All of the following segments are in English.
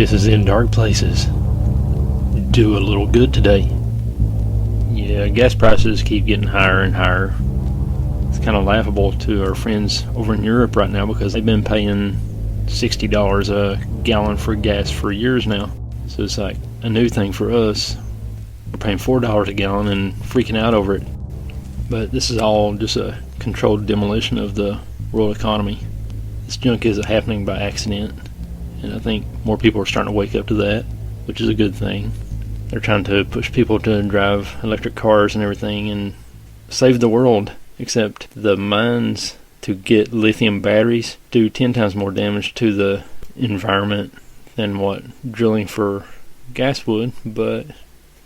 This is In Dark Places. Do a little good today. Yeah, gas prices keep getting higher and higher. It's kind of laughable to our friends over in Europe right now because they've been paying $60 a gallon for gas for years now. So it's like a new thing for us. We're paying $4 a gallon and freaking out over it. But this is all just a controlled demolition of the world economy. This junk isn't happening by accident. And I think more people are starting to wake up to that, which is a good thing. They're trying to push people to drive electric cars and everything and save the world, except the mines to get lithium batteries do 10 times more damage to the environment than what drilling for gas would, but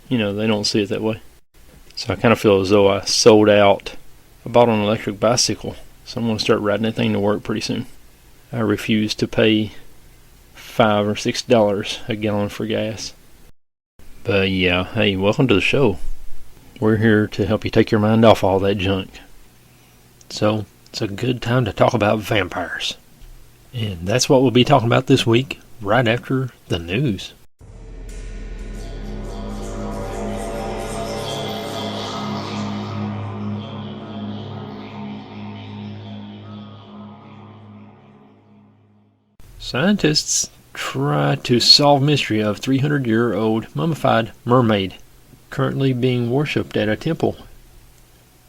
they don't see it that way. So I kind of feel as though I sold out. I bought an electric bicycle, so I'm going to start riding that thing to work pretty soon. I refuse to pay $5 or $6 a gallon for gas. But yeah, hey, welcome to the show. We're here to help you take your mind off all that junk. So, it's a good time to talk about vampires. And that's what we'll be talking about this week, right after the news. Scientists try to solve mystery of 300-year-old mummified mermaid currently being worshipped at a temple.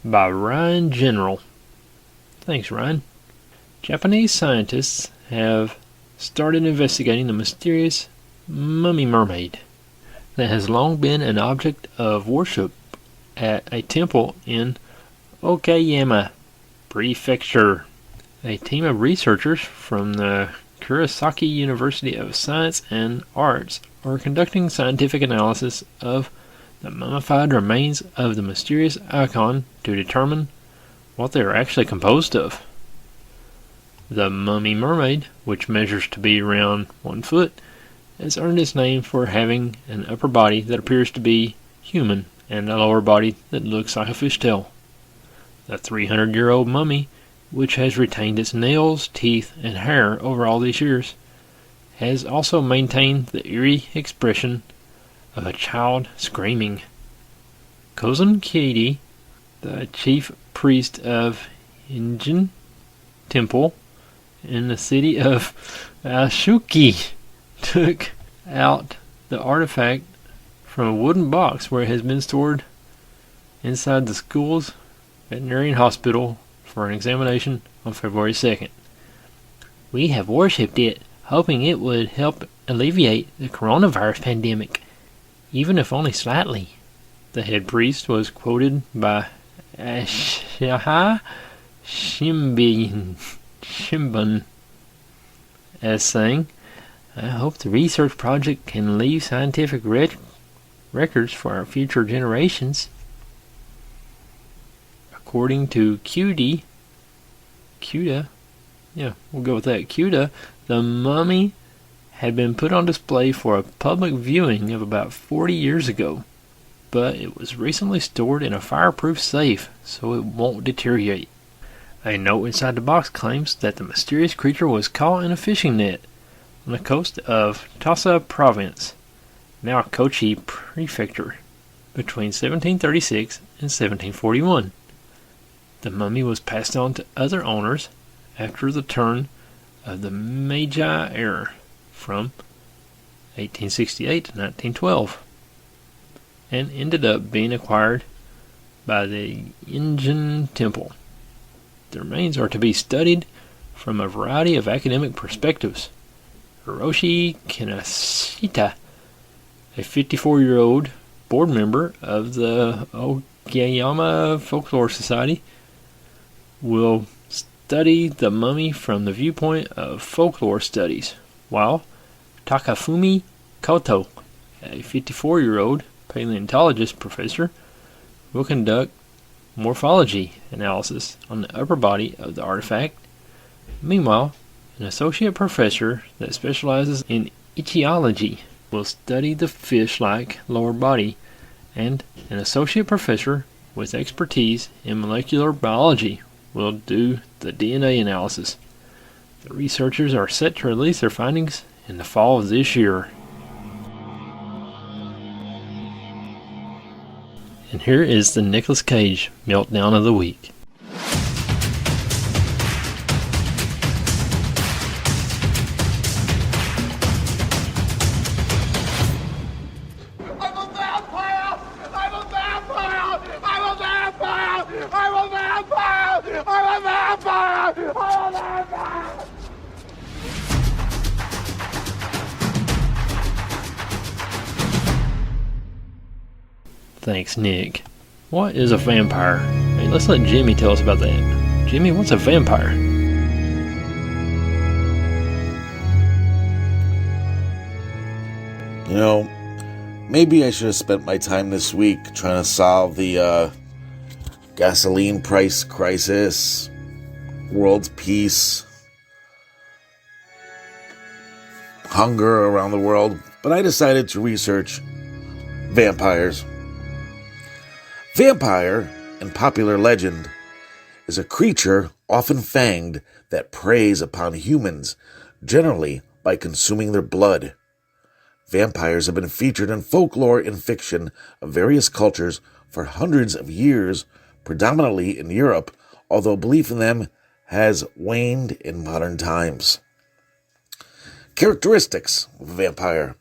By Ryan General. Thanks, Ryan. Japanese scientists have started investigating the mysterious mummy mermaid that has long been an object of worship at a temple in Okayama Prefecture. A team of researchers from the Kurosaki University of Science and Arts are conducting scientific analysis of the mummified remains of the mysterious icon to determine what they are actually composed of. The mummy mermaid, which measures to be around 1 foot, has earned its name for having an upper body that appears to be human and a lower body that looks like a fishtail. The 300-year-old mummy, which has retained its nails, teeth, and hair over all these years, has also maintained the eerie expression of a child screaming. Kozan Kedi, the chief priest of Injin Temple in the city of Ashuki, took out the artifact from a wooden box where it has been stored inside the school's veterinarian hospital for an examination on February 2nd. We have worshipped it, hoping it would help alleviate the coronavirus pandemic, even if only slightly. The head priest was quoted by Ashaha Shimban as saying, "I hope the research project can leave scientific records for our future generations." According to Cuda, we'll go with that. Cuda, the mummy had been put on display for a public viewing of about 40 years ago, but it was recently stored in a fireproof safe so it won't deteriorate. A note inside the box claims that the mysterious creature was caught in a fishing net on the coast of Tosa Province, now Kochi Prefecture, between 1736 and 1741. The mummy was passed on to other owners after the turn of the Meiji era from 1868 to 1912 and ended up being acquired by the Injin Temple. The remains are to be studied from a variety of academic perspectives. Hiroshi Kinashita, a 54-year-old board member of the Okayama Folklore Society, will study the mummy from the viewpoint of folklore studies, while Takafumi Koto, a 54-year-old paleontologist professor, will conduct morphology analysis on the upper body of the artifact. Meanwhile, an associate professor that specializes in ichthyology will study the fish-like lower body, and an associate professor with expertise in molecular biology will do the DNA analysis. The researchers are set to release their findings in the fall of this year. Here is the Nicolas Cage Meltdown of the Week. I'm a vampire! I'm a vampire! I'm a vampire! I'm a vampire! I'm a vampire! I'm a vampire! Thanks, Nick. What is a vampire? Hey, let's let Jimmy tell us about that. Jimmy, what's a vampire? You know, maybe I should have spent my time this week trying to solve the gasoline price crisis, world peace, hunger around the world, but I decided to research vampires. Vampire, in popular legend, is a creature often fanged that preys upon humans, generally by consuming their blood. Vampires have been featured in folklore and fiction of various cultures for hundreds of years, predominantly in Europe, although belief in them has waned in modern times. Characteristics of a vampire.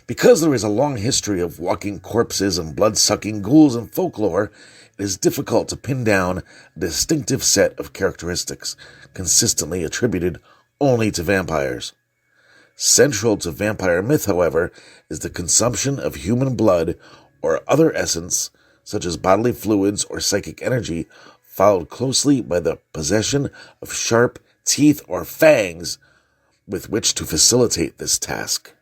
Because there is a long history of walking corpses and blood-sucking ghouls in folklore, it is difficult to pin down a distinctive set of characteristics consistently attributed only to vampires. Central to vampire myth, however, is the consumption of human blood or other essence, such as bodily fluids or psychic energy, followed closely by the possession of sharp teeth or fangs with which to facilitate this task.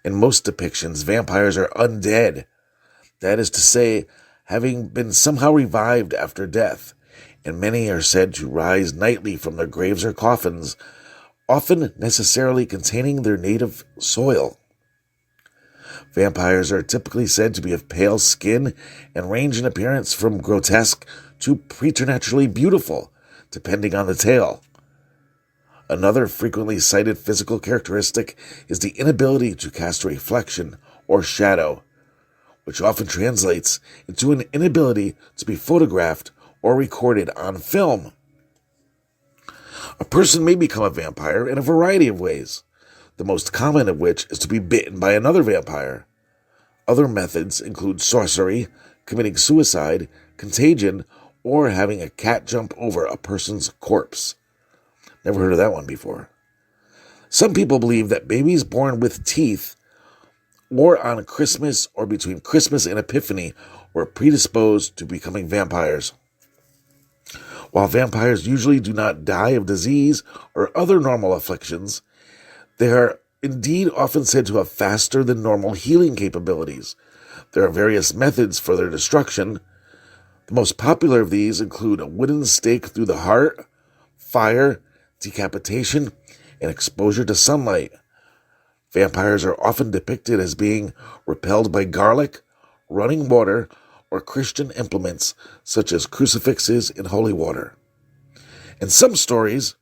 In most depictions, vampires are undead, that is to say, having been somehow revived after death, and many are said to rise nightly from their graves or coffins, often necessarily containing their native soil. Vampires are typically said to be of pale skin and range in appearance from grotesque to preternaturally beautiful, depending on the tale. Another frequently cited physical characteristic is the inability to cast a reflection or shadow, which often translates into an inability to be photographed or recorded on film. A person may become a vampire in a variety of ways, the most common of which is to be bitten by another vampire. Other methods include sorcery, committing suicide, contagion, or having a cat jump over a person's corpse. Never heard of that one before. Some people believe that babies born with teeth or on Christmas or between Christmas and Epiphany were predisposed to becoming vampires. While vampires usually do not die of disease or other normal afflictions, they are indeed often said to have faster than normal healing capabilities. There are various methods for their destruction. The most popular of these include a wooden stake through the heart, fire, decapitation, and exposure to sunlight. Vampires are often depicted as being repelled by garlic, running water, or Christian implements such as crucifixes and holy water. In some stories,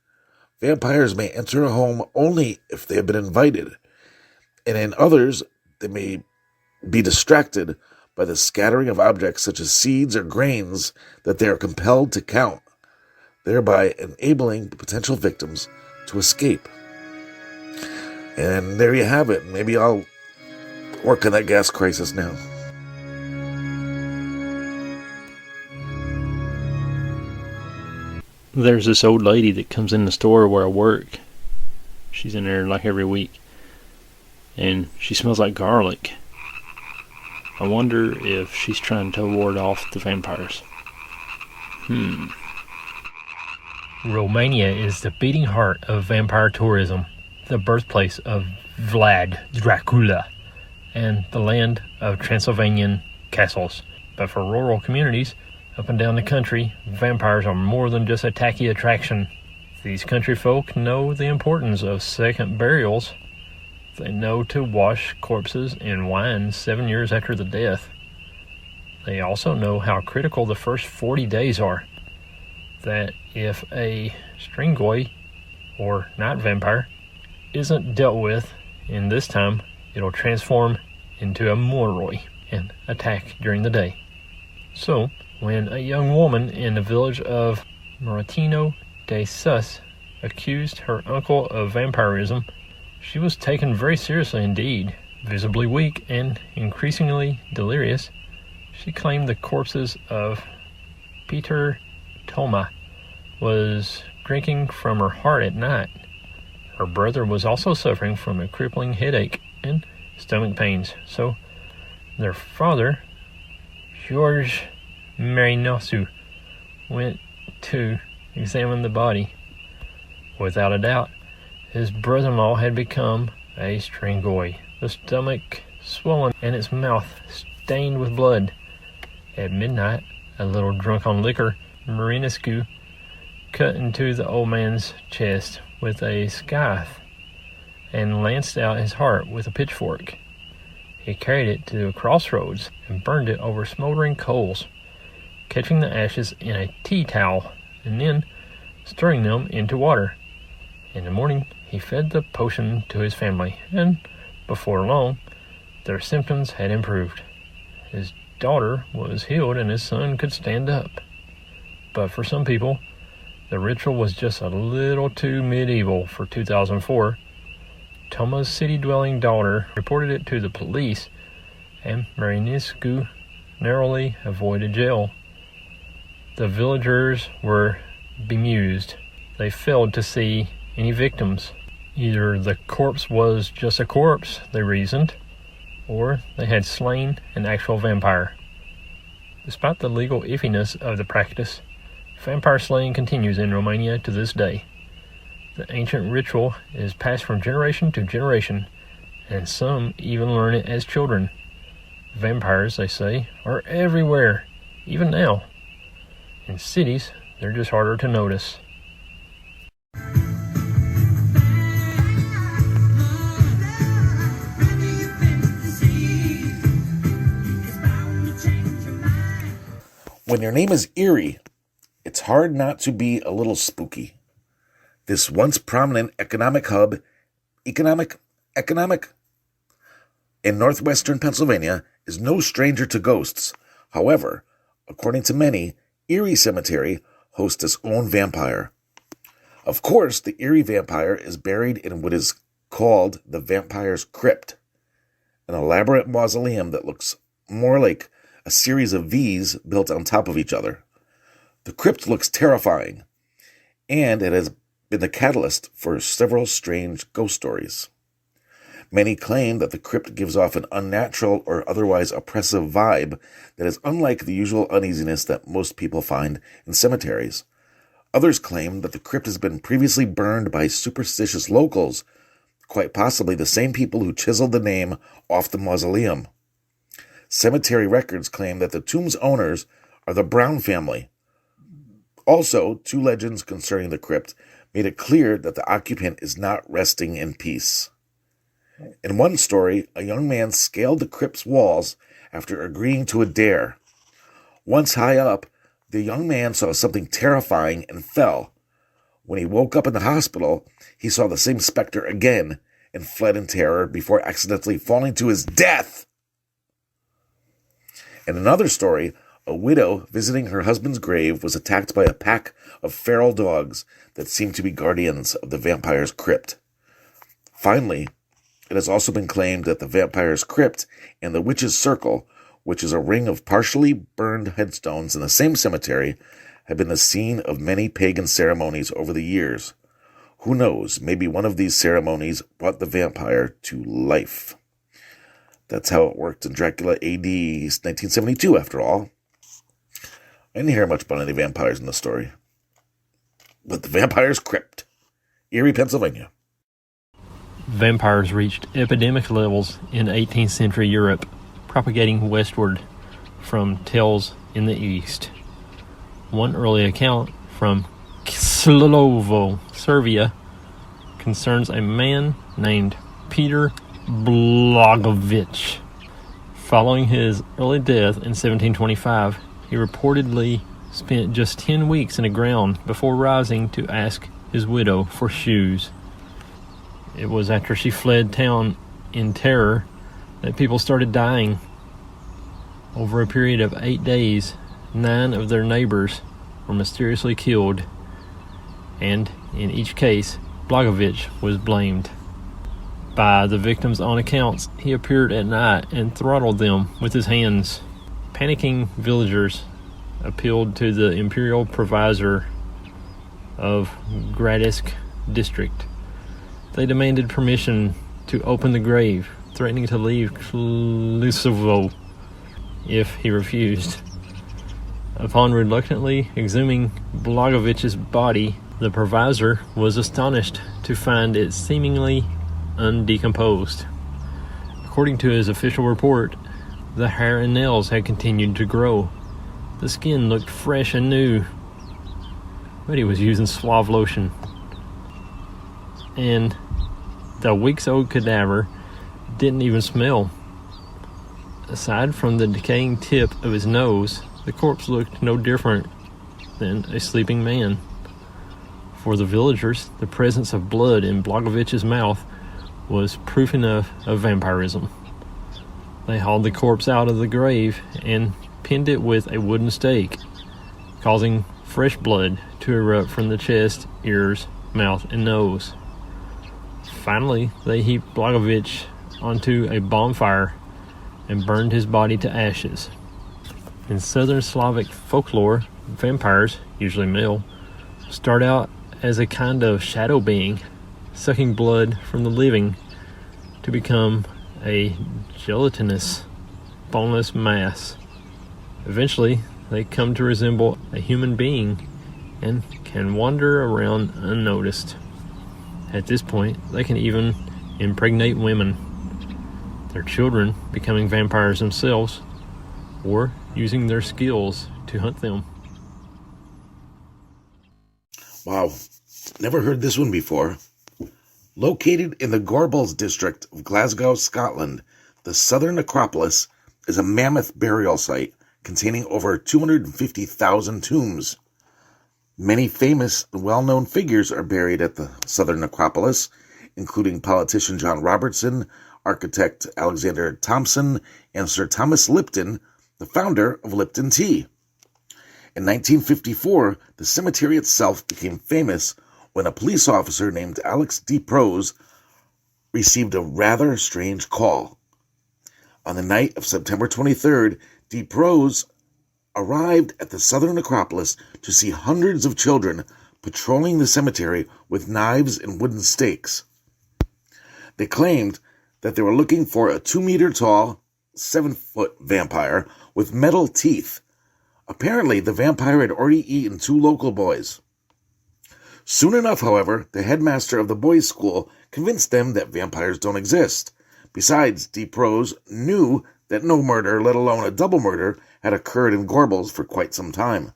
vampires may enter a home only if they have been invited, and in others, they may be distracted by the scattering of objects such as seeds or grains that they are compelled to count, thereby enabling the potential victims to escape. And there you have it. Maybe I'll work on that gas crisis now. There's this old lady that comes in the store where I work. She's in there like every week. And she smells like garlic. I wonder if she's trying to ward off the vampires. Romania is the beating heart of vampire tourism, the birthplace of Vlad Dracula, and the land of Transylvanian castles. But for rural communities up and down the country, vampires are more than just a tacky attraction. These country folk know the importance of second burials. They know to wash corpses in wine 7 years after the death. They also know how critical the first 40 days are. That if a stringoi, or night vampire, isn't dealt with in this time, it'll transform into a moroi and attack during the day. So, when a young woman in the village of Moratino de Sus accused her uncle of vampirism, she was taken very seriously indeed. Visibly weak and increasingly delirious, she claimed the corpses of Peter Toma was drinking from her heart at night. Her brother was also suffering from a crippling headache and stomach pains, so their father, George Marinosu, went to examine the body. Without a doubt, his brother-in-law had become a strangoi, the stomach swollen and its mouth stained with blood. At midnight, a little drunk on liquor, Marinescu cut into the old man's chest with a scythe and lanced out his heart with a pitchfork. He carried it to a crossroads and burned it over smoldering coals, catching the ashes in a tea towel and then stirring them into water. In the morning, he fed the potion to his family, and before long, their symptoms had improved. His daughter was healed and his son could stand up. But for some people, the ritual was just a little too medieval for 2004. Toma's city-dwelling daughter reported it to the police, and Marinescu narrowly avoided jail. The villagers were bemused. They failed to see any victims. Either the corpse was just a corpse, they reasoned, or they had slain an actual vampire. Despite the legal iffiness of the practice, vampire slaying continues in Romania to this day. The ancient ritual is passed from generation to generation, and some even learn it as children. Vampires, they say, are everywhere, even now. In cities, they're just harder to notice. When your name is Erie, it's hard not to be a little spooky. This once prominent economic hub, economic, in northwestern Pennsylvania is no stranger to ghosts. However, according to many, Erie Cemetery hosts its own vampire. Of course, the Erie Vampire is buried in what is called the Vampire's Crypt, an elaborate mausoleum that looks more like a series of V's built on top of each other. The crypt looks terrifying, and it has been the catalyst for several strange ghost stories. Many claim that the crypt gives off an unnatural or otherwise oppressive vibe that is unlike the usual uneasiness that most people find in cemeteries. Others claim that the crypt has been previously burned by superstitious locals, quite possibly the same people who chiseled the name off the mausoleum. Cemetery records claim that the tomb's owners are the Brown family. Also, two legends concerning the crypt made it clear that the occupant is not resting in peace. In one story, a young man scaled the crypt's walls after agreeing to a dare. Once high up, the young man saw something terrifying and fell. When he woke up in the hospital, he saw the same specter again and fled in terror before accidentally falling to his death. In another story, a widow visiting her husband's grave was attacked by a pack of feral dogs that seemed to be guardians of the vampire's crypt. Finally, it has also been claimed that the vampire's crypt and the witch's circle, which is a ring of partially burned headstones in the same cemetery, have been the scene of many pagan ceremonies over the years. Who knows, maybe one of these ceremonies brought the vampire to life. That's how it worked in Dracula AD 1972, after all. I didn't hear much about any vampires in the story. But the Vampire's Crypt, Erie, Pennsylvania. Vampires reached epidemic levels in 18th century Europe, propagating westward from tales in the east. One early account from Slovo, Serbia, concerns a man named Peter Blagovic. Following his early death in 1725, he reportedly spent just 10 weeks in the ground before rising to ask his widow for shoes. It was after she fled town in terror that people started dying. Over a period of 8 days, 9 of their neighbors were mysteriously killed, and in each case, Blagovic was blamed. By the victims' own accounts, he appeared at night and throttled them with his hands. Panicking villagers appealed to the imperial provisor of Gradsk district. They demanded permission to open the grave, threatening to leave Klusovo if he refused. Upon reluctantly exhuming Blagovic's body, the provisor was astonished to find it seemingly undecomposed. According to his official report, the hair and nails had continued to grow. The skin looked fresh and new, but he was using Suave lotion. And the weeks-old cadaver didn't even smell. Aside from the decaying tip of his nose, the corpse looked no different than a sleeping man. For the villagers, the presence of blood in Blagovic's mouth was proof enough of vampirism. They hauled the corpse out of the grave and pinned it with a wooden stake, causing fresh blood to erupt from the chest, ears, mouth, and nose. Finally, they heaped Blagovic onto a bonfire and burned his body to ashes. In Southern Slavic folklore, vampires, usually male, start out as a kind of shadow being, sucking blood from the living to become a gelatinous, boneless mass. Eventually, they come to resemble a human being and can wander around unnoticed. At this point, they can even impregnate women, their children becoming vampires themselves, or using their skills to hunt them. Wow, never heard this one before. Located in the Gorbals district of Glasgow, Scotland, the Southern Necropolis is a mammoth burial site containing over 250,000 tombs. Many famous and well-known figures are buried at the Southern Necropolis, including politician John Robertson, architect Alexander Thomson, and Sir Thomas Lipton, the founder of Lipton Tea. In 1954, the cemetery itself became famous when a police officer named Alex D. Prose received a rather strange call. On the night of September 23rd, D. Prose arrived at the Southern Necropolis to see hundreds of children patrolling the cemetery with knives and wooden stakes. They claimed that they were looking for a 2-meter-tall, 7-foot vampire with metal teeth. Apparently, the vampire had already eaten 2 local boys. Soon enough, however, the headmaster of the boys' school convinced them that vampires don't exist. Besides, D. Prose knew that no murder, let alone a double murder, had occurred in Gorbals for quite some time.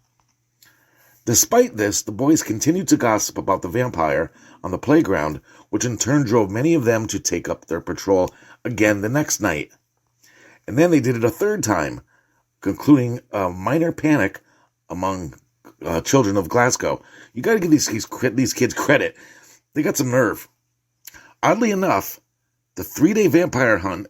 Despite this, the boys continued to gossip about the vampire on the playground, which in turn drove many of them to take up their patrol again the next night. And then they did it a third time, concluding a minor panic among children of Glasgow. You got to give these kids credit. They got some nerve. Oddly enough, the 3-day vampire hunt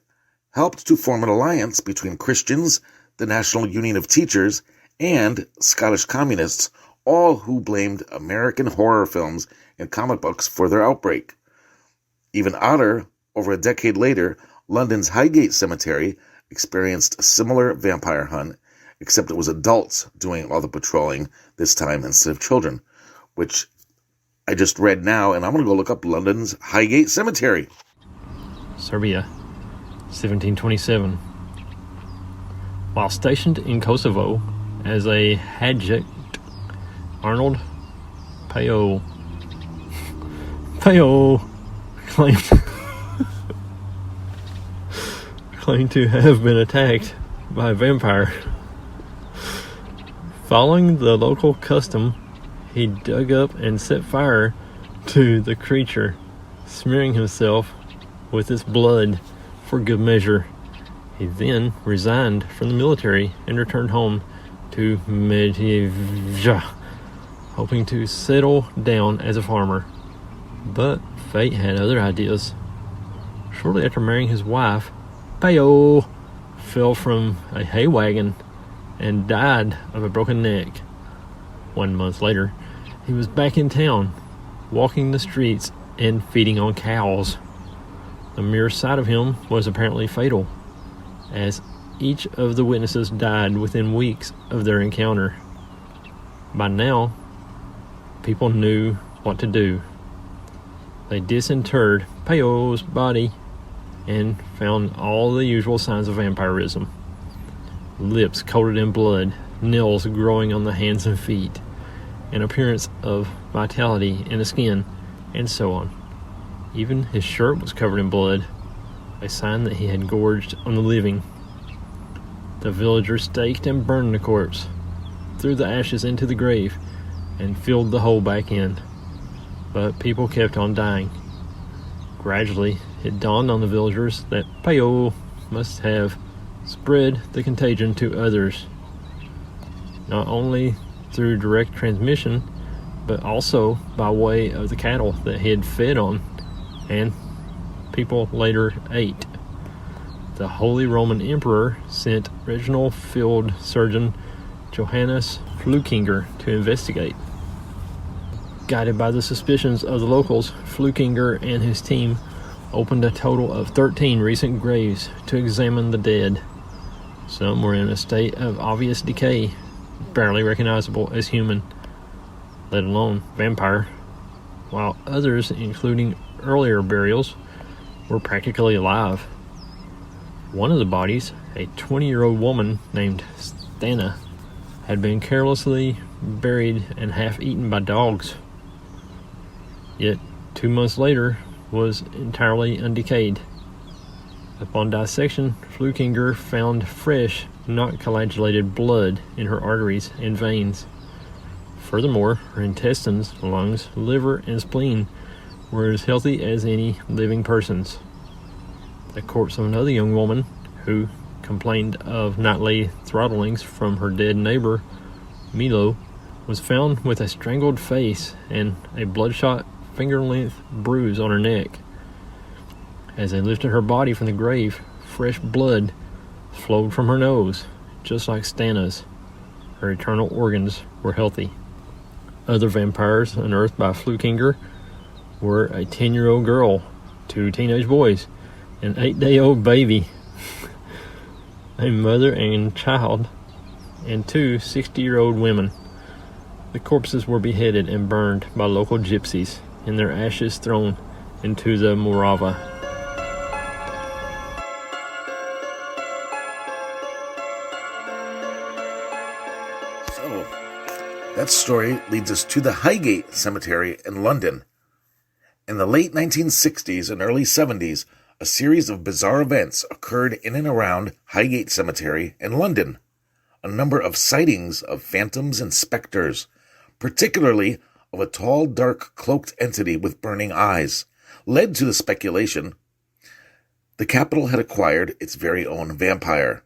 helped to form an alliance between Christians, the National Union of Teachers, and Scottish communists, all who blamed American horror films and comic books for their outbreak. Even odder, over a decade later, London's Highgate Cemetery experienced a similar vampire hunt, except it was adults doing all the patrolling this time instead of children, which I just read now, and I'm going to go look up London's Highgate Cemetery. Serbia, 1727. While stationed in Kosovo as a adjutant, Arnold Peo claimed to have been attacked by a vampire. Following the local custom, he dug up and set fire to the creature, smearing himself with its blood for good measure. He then resigned from the military and returned home to Medveja, hoping to settle down as a farmer. But fate had other ideas. Shortly after marrying his wife, Peo fell from a hay wagon and died of a broken neck. 1 month later, he was back in town, walking the streets and feeding on cows. The mere sight of him was apparently fatal, as each of the witnesses died within weeks of their encounter. By now, people knew what to do. They disinterred Peyo's body and found all the usual signs of vampirism. Lips coated in blood, nails growing on the hands and feet, an appearance of vitality in the skin, and so on. Even his shirt was covered in blood, a sign that he had gorged on the living. The villagers staked and burned the corpse, threw the ashes into the grave, and filled the hole back in. But people kept on dying. Gradually, it dawned on the villagers that Peyo must have spread the contagion to others, not only through direct transmission, but also by way of the cattle that he had fed on and people later ate. The Holy Roman Emperor sent regional field surgeon Johannes Flukinger to investigate. Guided by the suspicions of the locals, Flukinger and his team opened a total of 13 recent graves to examine the dead. Some were in a state of obvious decay, barely recognizable as human, let alone vampire, while others, including earlier burials, were practically alive. One of the bodies, a 20-year-old woman named Stana, had been carelessly buried and half eaten by dogs. Yet 2 months later was entirely undecayed. Upon dissection, Flukinger found fresh, not coagulated blood in her arteries and veins. Furthermore, her intestines, lungs, liver, and spleen were as healthy as any living person's. The corpse of another young woman, who complained of nightly throttlings from her dead neighbor, Milo, was found with a strangled face and a bloodshot finger-length bruise on her neck. As they lifted her body from the grave, fresh blood flowed from her nose, just like Stana's. Her internal organs were healthy. Other vampires unearthed by Flukinger were a 10-year-old girl, 2 teenage boys, an 8-day-old baby, a mother and child, and 2 60-year-old women. The corpses were beheaded and burned by local gypsies, and their ashes thrown into the Morava. So, that story leads us to the Highgate Cemetery in London. In the late 1960s and early 70s, a series of bizarre events occurred in and around Highgate Cemetery in London. A number of sightings of phantoms and specters, particularly of a tall, dark, cloaked entity with burning eyes, led to the speculation the capital had acquired its very own vampire.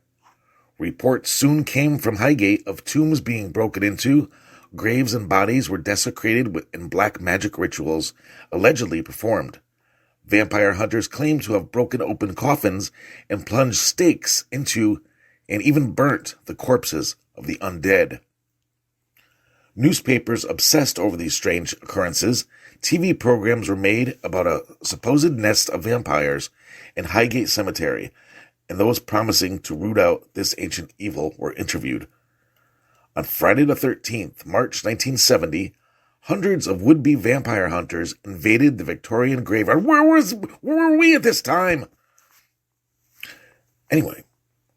Reports soon came from Highgate of tombs being broken into, graves and bodies were desecrated and black magic rituals allegedly performed. Vampire hunters claimed to have broken open coffins and plunged stakes into and even burnt the corpses of the undead. Newspapers obsessed over these strange occurrences. TV programs were made about a supposed nest of vampires in Highgate Cemetery, and those promising to root out this ancient evil were interviewed. On Friday the 13th, March 1970, hundreds of would-be vampire hunters invaded the Victorian graveyard. Where were we at this time? Anyway,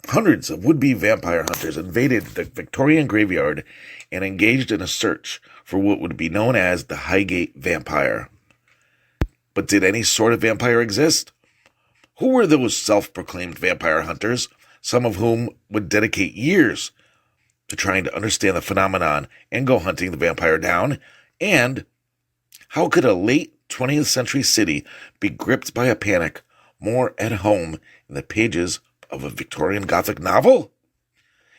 hundreds of would-be vampire hunters invaded the Victorian graveyard and engaged in a search for what would be known as the Highgate Vampire. But did any sort of vampire exist? Who were those self-proclaimed vampire hunters, some of whom would dedicate years to trying to understand the phenomenon and go hunting the vampire down? And how could a late 20th century city be gripped by a panic more at home in the pages of a Victorian Gothic novel?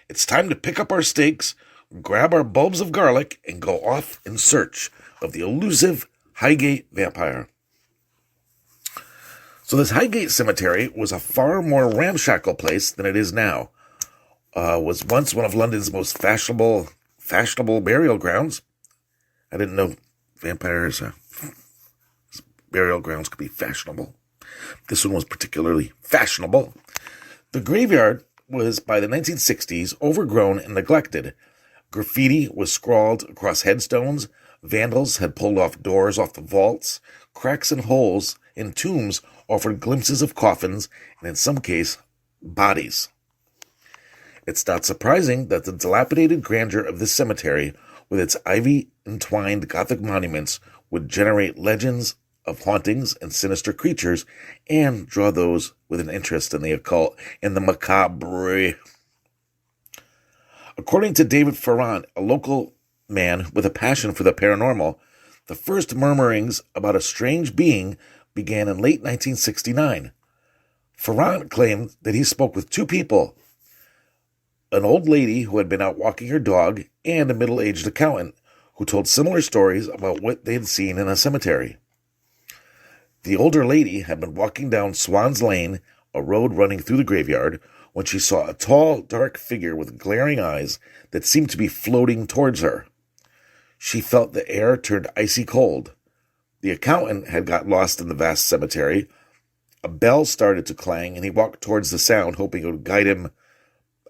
It's time to pick up our stakes, grab our bulbs of garlic, and go off in search of the elusive Highgate Vampire. So this Highgate Cemetery was a far more ramshackle place than it is now. was once one of London's most fashionable burial grounds. I didn't know vampires' burial grounds could be fashionable. This one was particularly fashionable. The graveyard was, by the 1960s, overgrown and neglected. Graffiti was scrawled across headstones. Vandals had pulled off doors off the vaults. Cracks and holes in tombs offered glimpses of coffins and, in some cases, bodies. It's not surprising that the dilapidated grandeur of this cemetery, with its ivy-entwined Gothic monuments, would generate legends of hauntings and sinister creatures, and draw those with an interest in the occult and the macabre. According to David Ferrant, a local man with a passion for the paranormal, the first murmurings about a strange being began in late 1969. Ferrant claimed that he spoke with two people, an old lady who had been out walking her dog and a middle-aged accountant who told similar stories about what they had seen in a cemetery. The older lady had been walking down Swan's Lane, a road running through the graveyard, when she saw a tall, dark figure with glaring eyes that seemed to be floating towards her. She felt the air turned icy cold. The accountant had got lost in the vast cemetery. A bell started to clang, and he walked towards the sound, hoping it would guide him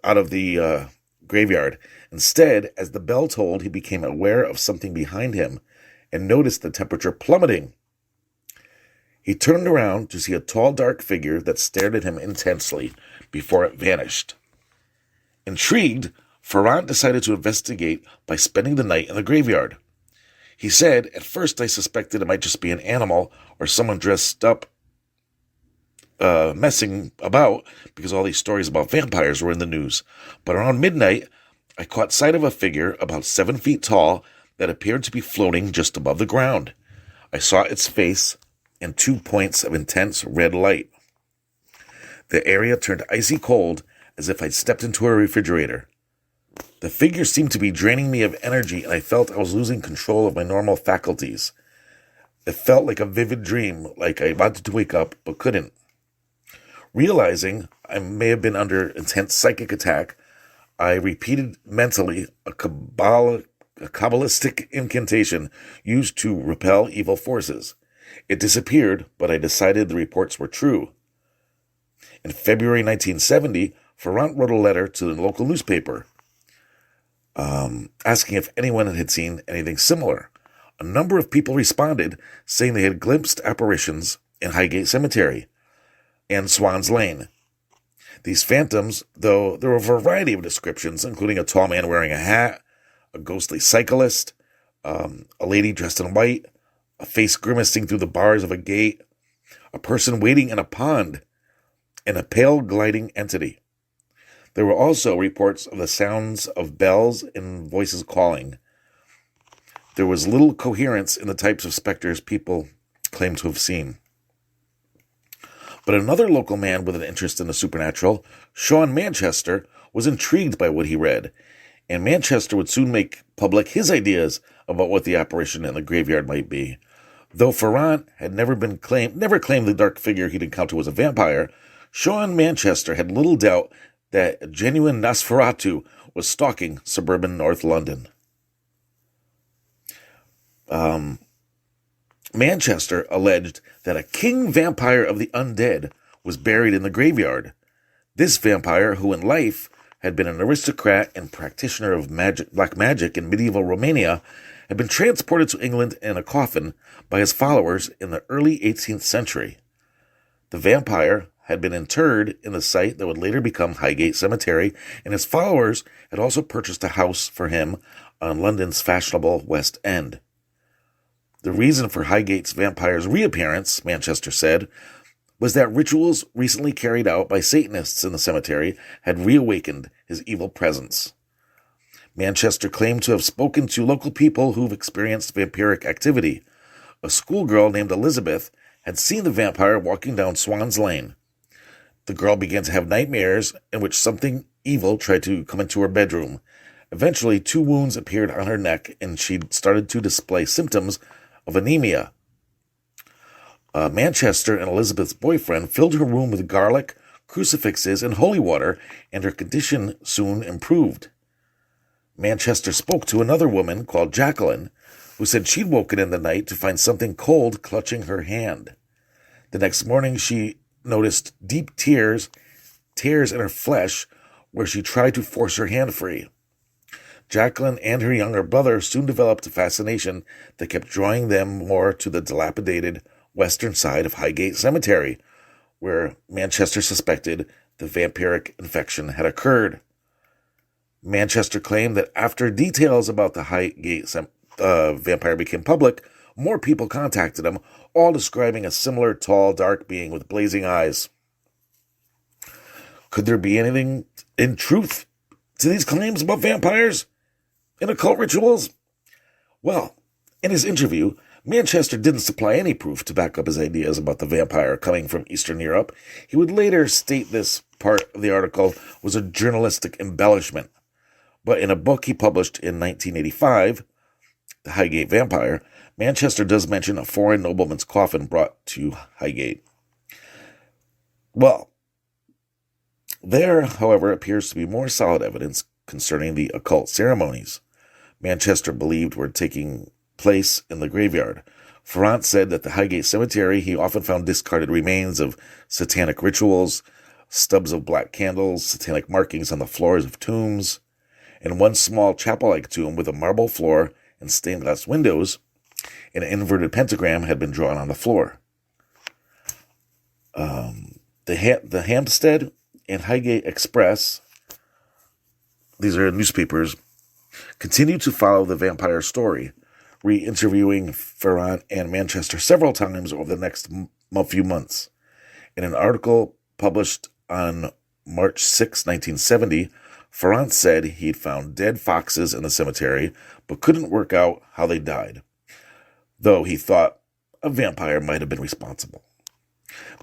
out of the graveyard. Instead, as the bell tolled, he became aware of something behind him and noticed the temperature plummeting. He turned around to see a tall, dark figure that stared at him intensely before it vanished. Intrigued, Ferrant decided to investigate by spending the night in the graveyard. He said, "At first I suspected it might just be an animal or someone dressed up messing about because all these stories about vampires were in the news. But around midnight, I caught sight of a figure about 7 feet tall that appeared to be floating just above the ground. I saw its face and 2 points of intense red light. The area turned icy cold as if I'd stepped into a refrigerator. The figure seemed to be draining me of energy, and I felt I was losing control of my normal faculties. It felt like a vivid dream, like I wanted to wake up but couldn't. Realizing I may have been under intense psychic attack, I repeated mentally a Kabbalistic incantation used to repel evil forces. It disappeared, but I decided the reports were true. In February 1970, Ferrant wrote a letter to the local newspaper, asking if anyone had seen anything similar. A number of people responded, saying they had glimpsed apparitions in Highgate Cemetery and Swan's Lane. These phantoms, though, there were a variety of descriptions, including a tall man wearing a hat, a ghostly cyclist, a lady dressed in white, a face grimacing through the bars of a gate, a person wading in a pond, and a pale gliding entity. There were also reports of the sounds of bells and voices calling. There was little coherence in the types of specters people claimed to have seen. But another local man with an interest in the supernatural, Sean Manchester, was intrigued by what he read, and Manchester would soon make public his ideas about what the apparition in the graveyard might be. Though Ferrant had never claimed the dark figure he'd encountered was a vampire, Sean Manchester had little doubt that a genuine Nosferatu was stalking suburban North London. Manchester alleged that a king vampire of the undead was buried in the graveyard. This vampire, who in life had been an aristocrat and practitioner of black magic in medieval Romania, had been transported to England in a coffin by his followers in the early 18th century. The vampire had been interred in the site that would later become Highgate Cemetery, and his followers had also purchased a house for him on London's fashionable West End. The reason for Highgate's vampire's reappearance, Manchester said, was that rituals recently carried out by Satanists in the cemetery had reawakened his evil presence. Manchester claimed to have spoken to local people who've experienced vampiric activity. A schoolgirl named Elizabeth had seen the vampire walking down Swan's Lane. The girl began to have nightmares in which something evil tried to come into her bedroom. Eventually, 2 wounds appeared on her neck, and she started to display symptoms of anemia. Manchester and Elizabeth's boyfriend filled her room with garlic, crucifixes, and holy water, and her condition soon improved. Manchester spoke to another woman called Jacqueline, who said she'd woken in the night to find something cold clutching her hand. The next morning, she noticed deep tears in her flesh where she tried to force her hand free. Jacqueline and her younger brother soon developed a fascination that kept drawing them more to the dilapidated western side of Highgate Cemetery, where Manchester suspected the vampiric infection had occurred. Manchester claimed that after details about the Highgate vampire became public, more people contacted him, all describing a similar tall, dark being with blazing eyes. Could there be anything in truth to these claims about vampires and occult rituals? Well, in his interview, Manchester didn't supply any proof to back up his ideas about the vampire coming from Eastern Europe. He would later state this part of the article was a journalistic embellishment. But in a book he published in 1985, The Highgate Vampire, Manchester does mention a foreign nobleman's coffin brought to Highgate. Well, there, however, appears to be more solid evidence concerning the occult ceremonies Manchester believed were taking place in the graveyard. Ferrant said that the Highgate Cemetery, he often found discarded remains of satanic rituals, stubs of black candles, satanic markings on the floors of tombs, and one small chapel-like tomb with a marble floor and stained glass windows. An inverted pentagram had been drawn on the floor. The Hampstead and Highgate Express, these are newspapers, continued to follow the vampire story, re-interviewing Ferrant and Manchester several times over the next few months. In an article published on March 6, 1970, Ferrant said he'd found dead foxes in the cemetery, but couldn't work out how they died, though he thought a vampire might have been responsible.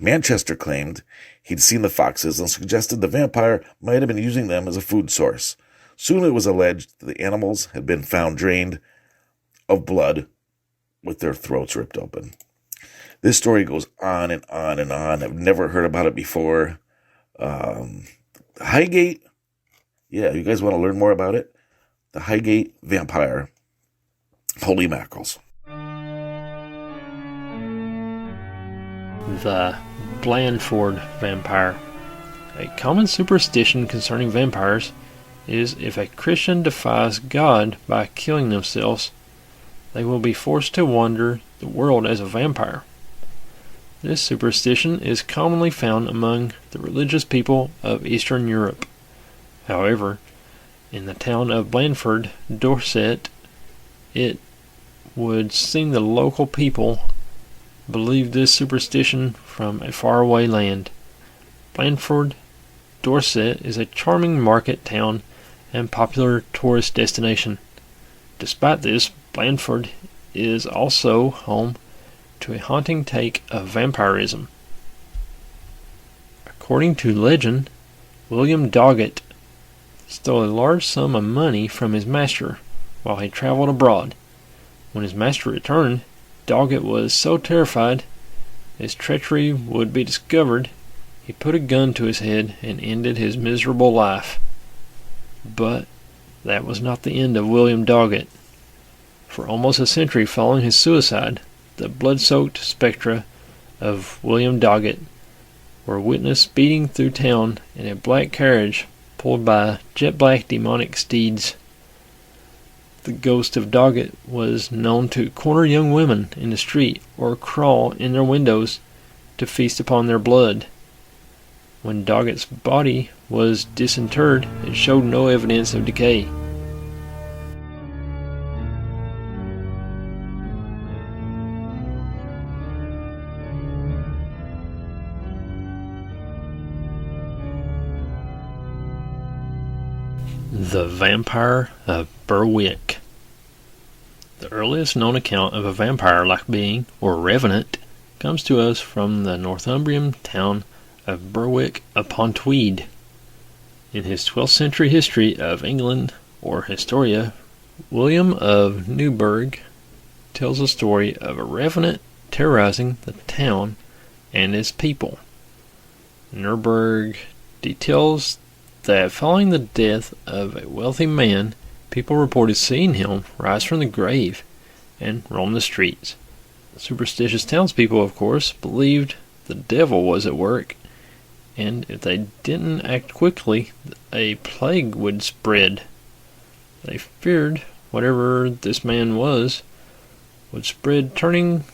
Manchester claimed he'd seen the foxes and suggested the vampire might have been using them as a food source. Soon it was alleged that the animals had been found drained of blood with their throats ripped open. This story goes on and on and on. I've never heard about it before. Highgate, yeah, you guys want to learn more about it? The Highgate Vampire. Holy mackerels. The Blandford Vampire. A common superstition concerning vampires is if a Christian defies God by killing themselves, they will be forced to wander the world as a vampire. This superstition is commonly found among the religious people of Eastern Europe. However, in the town of Blandford, Dorset, it would seem the local people believed this superstition from a faraway land. Blandford, Dorset is a charming market town and popular tourist destination. Despite this, Blandford is also home to a haunting take of vampirism. According to legend, William Doggett stole a large sum of money from his master while he traveled abroad. When his master returned, Doggett was so terrified his treachery would be discovered, he put a gun to his head and ended his miserable life. But that was not the end of William Doggett. For almost a century following his suicide, the blood-soaked spectra of William Doggett were witnessed speeding through town in a black carriage pulled by jet-black demonic steeds. The ghost of Doggett was known to corner young women in the street or crawl in their windows to feast upon their blood. When Doggett's body was disinterred, it showed no evidence of decay. The Vampire of Berwick. The earliest known account of a vampire-like being, or revenant, comes to us from the Northumbrian town of Berwick upon Tweed. In his 12th century history of England, or Historia, William of Newburgh tells a story of a revenant terrorizing the town and its people. Nuremberg details that following the death of a wealthy man, people reported seeing him rise from the grave and roam the streets. Superstitious townspeople, of course, believed the devil was at work, and if they didn't act quickly, a plague would spread. They feared whatever this man was would spread, turning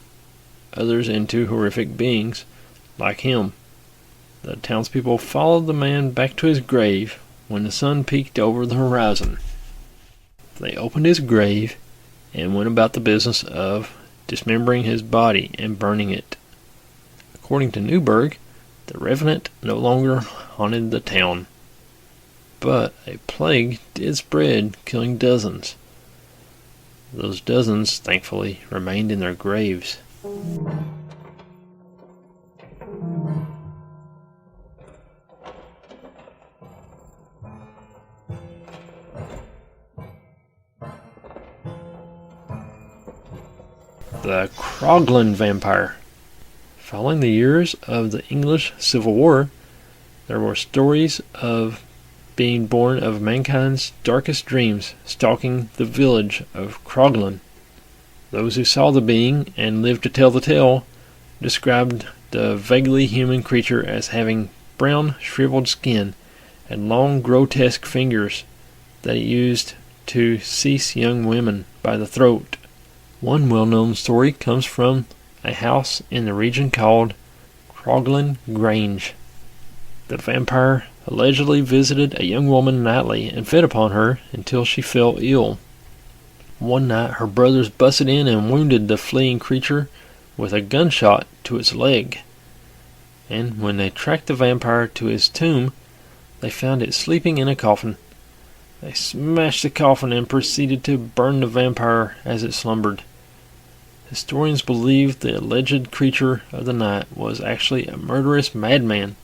others into horrific beings like him. The townspeople followed the man back to his grave when the sun peeked over the horizon. They opened his grave and went about the business of dismembering his body and burning it. According to Newberg, the revenant no longer haunted the town, but a plague did spread, killing dozens. Those dozens, thankfully, remained in their graves. The Croghland Vampire. Following the years of the English Civil War, there were stories of being born of mankind's darkest dreams stalking the village of Croghland. Those who saw the being and lived to tell the tale described the vaguely human creature as having brown, shriveled skin and long, grotesque fingers that it used to seize young women by the throat. One well-known story comes from a house in the region called Croghland Grange. The vampire allegedly visited a young woman nightly and fed upon her until she fell ill. One night her brothers busted in and wounded the fleeing creature with a gunshot to its leg. And when they tracked the vampire to his tomb, they found it sleeping in a coffin. They smashed the coffin and proceeded to burn the vampire as it slumbered. Historians believe the alleged creature of the night was actually a murderous madman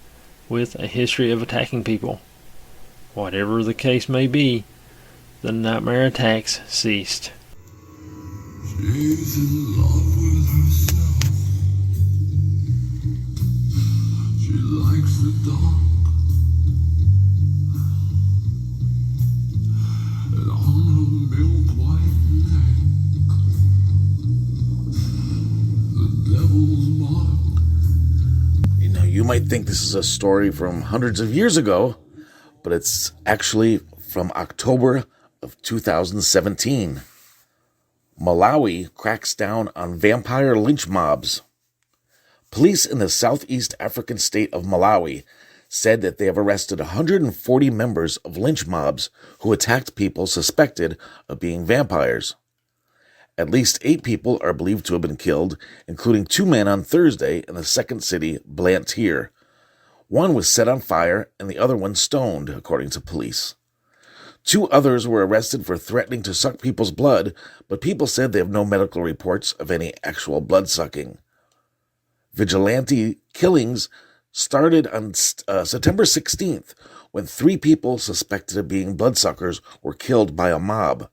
with a history of attacking people. Whatever the case may be, the nightmare attacks ceased. She's in love with herself. She likes the dark. And on her milk white neck, the devil's mark. You might think this is a story from hundreds of years ago, but it's actually from October of 2017. Malawi cracks down on vampire lynch mobs. Police in the southeast African state of Malawi said that they have arrested 140 members of lynch mobs who attacked people suspected of being vampires. At least 8 people are believed to have been killed, including 2 men on Thursday in the second city, Blandford. One was set on fire and the other one stoned, according to police. 2 others were arrested for threatening to suck people's blood, but people said they have no medical reports of any actual blood-sucking. Vigilante killings started on September 16th, when 3 people suspected of being bloodsuckers were killed by a mob.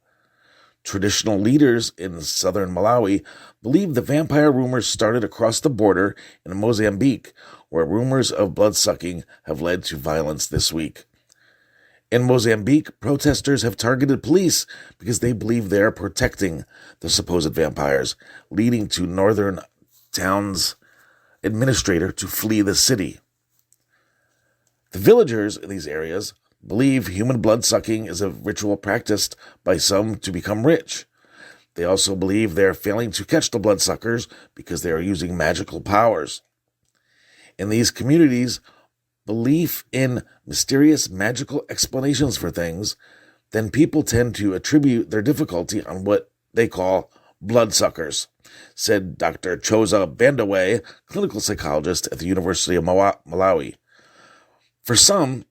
Traditional leaders in southern Malawi believe the vampire rumors started across the border in Mozambique, where rumors of bloodsucking have led to violence this week. In Mozambique, protesters have targeted police because they believe they are protecting the supposed vampires, leading to northern town's administrator to flee the city. The villagers in these areas believe human blood-sucking is a ritual practiced by some to become rich. They also believe they are failing to catch the bloodsuckers because they are using magical powers. In these communities, belief in mysterious magical explanations for things, then people tend to attribute their difficulty on what they call bloodsuckers, said Dr. Choza Bandawe, clinical psychologist at the University of Malawi. For some,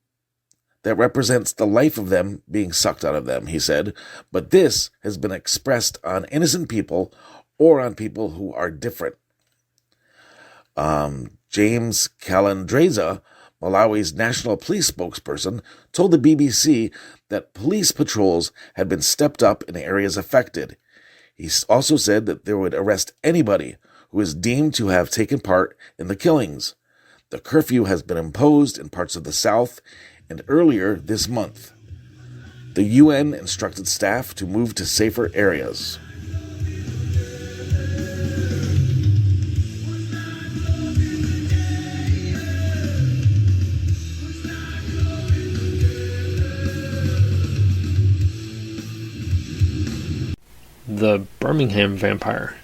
that represents the life of them being sucked out of them, he said, but this has been expressed on innocent people or on people who are different. James Calandreza, Malawi's national police spokesperson, told the BBC that police patrols had been stepped up in areas affected. He also said that they would arrest anybody who is deemed to have taken part in the killings. The curfew has been imposed in parts of the south, and earlier this month, the UN instructed staff to move to safer areas. The Birmingham Vampire.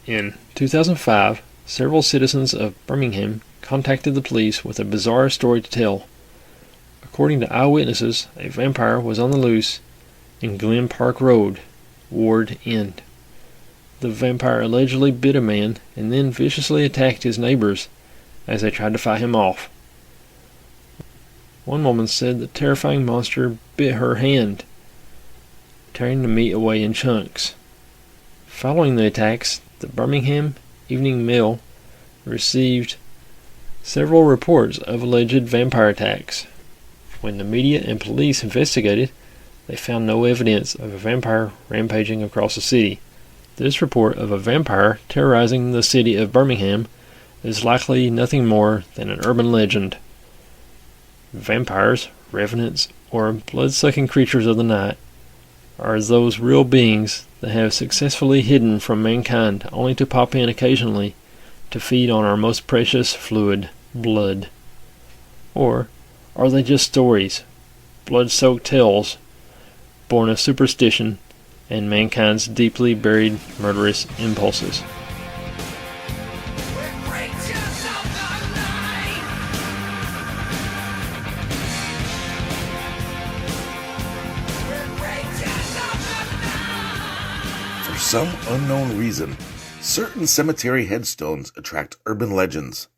In 2005, several citizens of Birmingham contacted the police with a bizarre story to tell. According to eyewitnesses, a vampire was on the loose in Glen Park Road, Ward End. The vampire allegedly bit a man and then viciously attacked his neighbors as they tried to fight him off. One woman said the terrifying monster bit her hand, tearing the meat away in chunks. Following the attacks, the Birmingham Evening Mail received several reports of alleged vampire attacks. When the media and police investigated, they found no evidence of a vampire rampaging across the city. This report of a vampire terrorizing the city of Birmingham is likely nothing more than an urban legend. Vampires, revenants, or blood-sucking creatures of the night are those real beings that have successfully hidden from mankind only to pop in occasionally to feed on our most precious fluid, blood. Or are they just stories, blood-soaked tales, born of superstition and mankind's deeply buried murderous impulses? For some unknown reason, certain cemetery headstones attract urban legends.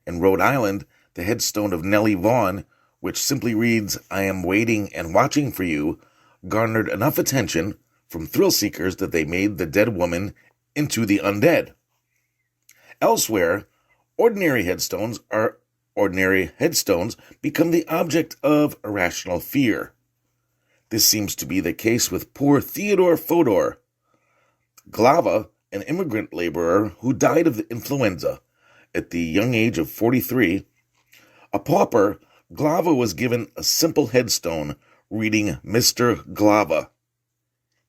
In Rhode Island, the headstone of Nellie Vaughan, which simply reads, "I am waiting and watching for you," garnered enough attention from thrill seekers that they made the dead woman into the undead. Elsewhere, ordinary headstones become the object of irrational fear. This seems to be the case with poor Theodore Fodor. Guava, an immigrant laborer who died of the influenza at the young age of 43, a pauper, Guava was given a simple headstone reading Mr. Guava.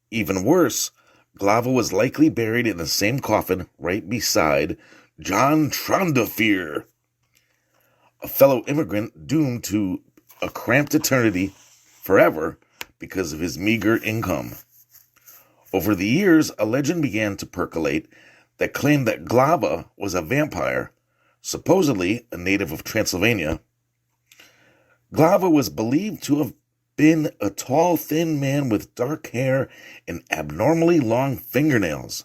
Even worse, Guava was likely buried in the same coffin right beside John Trondafear, a fellow immigrant doomed to a cramped eternity forever because of his meager income. Over the years, a legend began to percolate that claimed that Guava was a vampire, supposedly a native of Transylvania. Guava was believed to have been a tall, thin man with dark hair and abnormally long fingernails.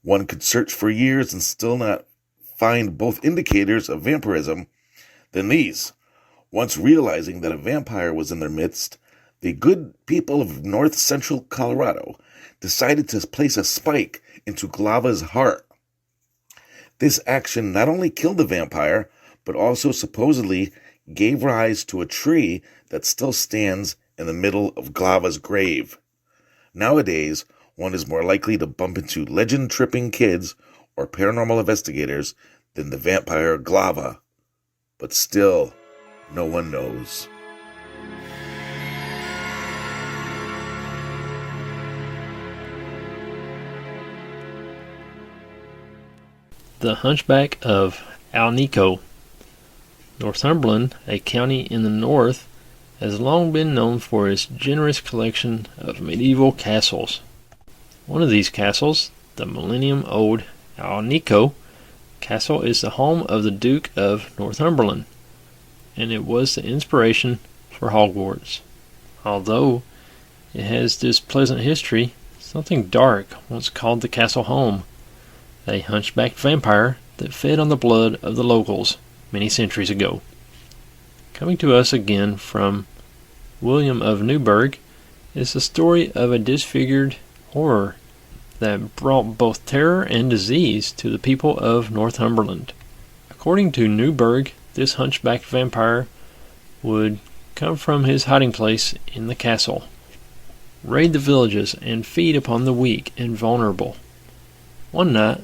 One could search for years and still not find both indicators of vampirism than these. Once realizing that a vampire was in their midst, the good people of north central Colorado decided to place a spike into Guava's heart. This action not only killed the vampire, but also supposedly gave rise to a tree that still stands in the middle of Guava's grave. Nowadays, one is more likely to bump into legend-tripping kids or paranormal investigators than the vampire Guava. But still, no one knows. The Hunchback of Northumberland, a county in the north, has long been known for its generous collection of medieval castles. One of these castles, the millennium-old Alnico Castle, is the home of the Duke of Northumberland, and it was the inspiration for Hogwarts. Although it has this pleasant history, something dark once called the castle home, a hunchbacked vampire that fed on the blood of the locals many centuries ago. Coming to us again from William of Newburgh is the story of a disfigured horror that brought both terror and disease to the people of Northumberland. According to Newburgh, this hunchbacked vampire would come from his hiding place in the castle, raid the villages, and feed upon the weak and vulnerable. One night,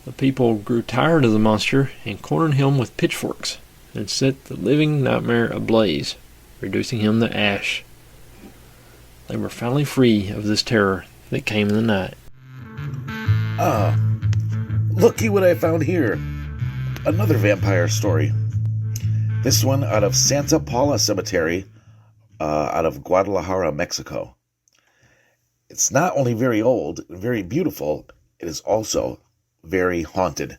The people grew tired of the monster and cornered him with pitchforks and set the living nightmare ablaze, reducing him to ash. They were finally free of this terror that came in the night. Looky what I found here. Another vampire story. This one out of Santa Paula Cemetery, out of Guadalajara, Mexico. It's not only very old and very beautiful, it is also very haunted.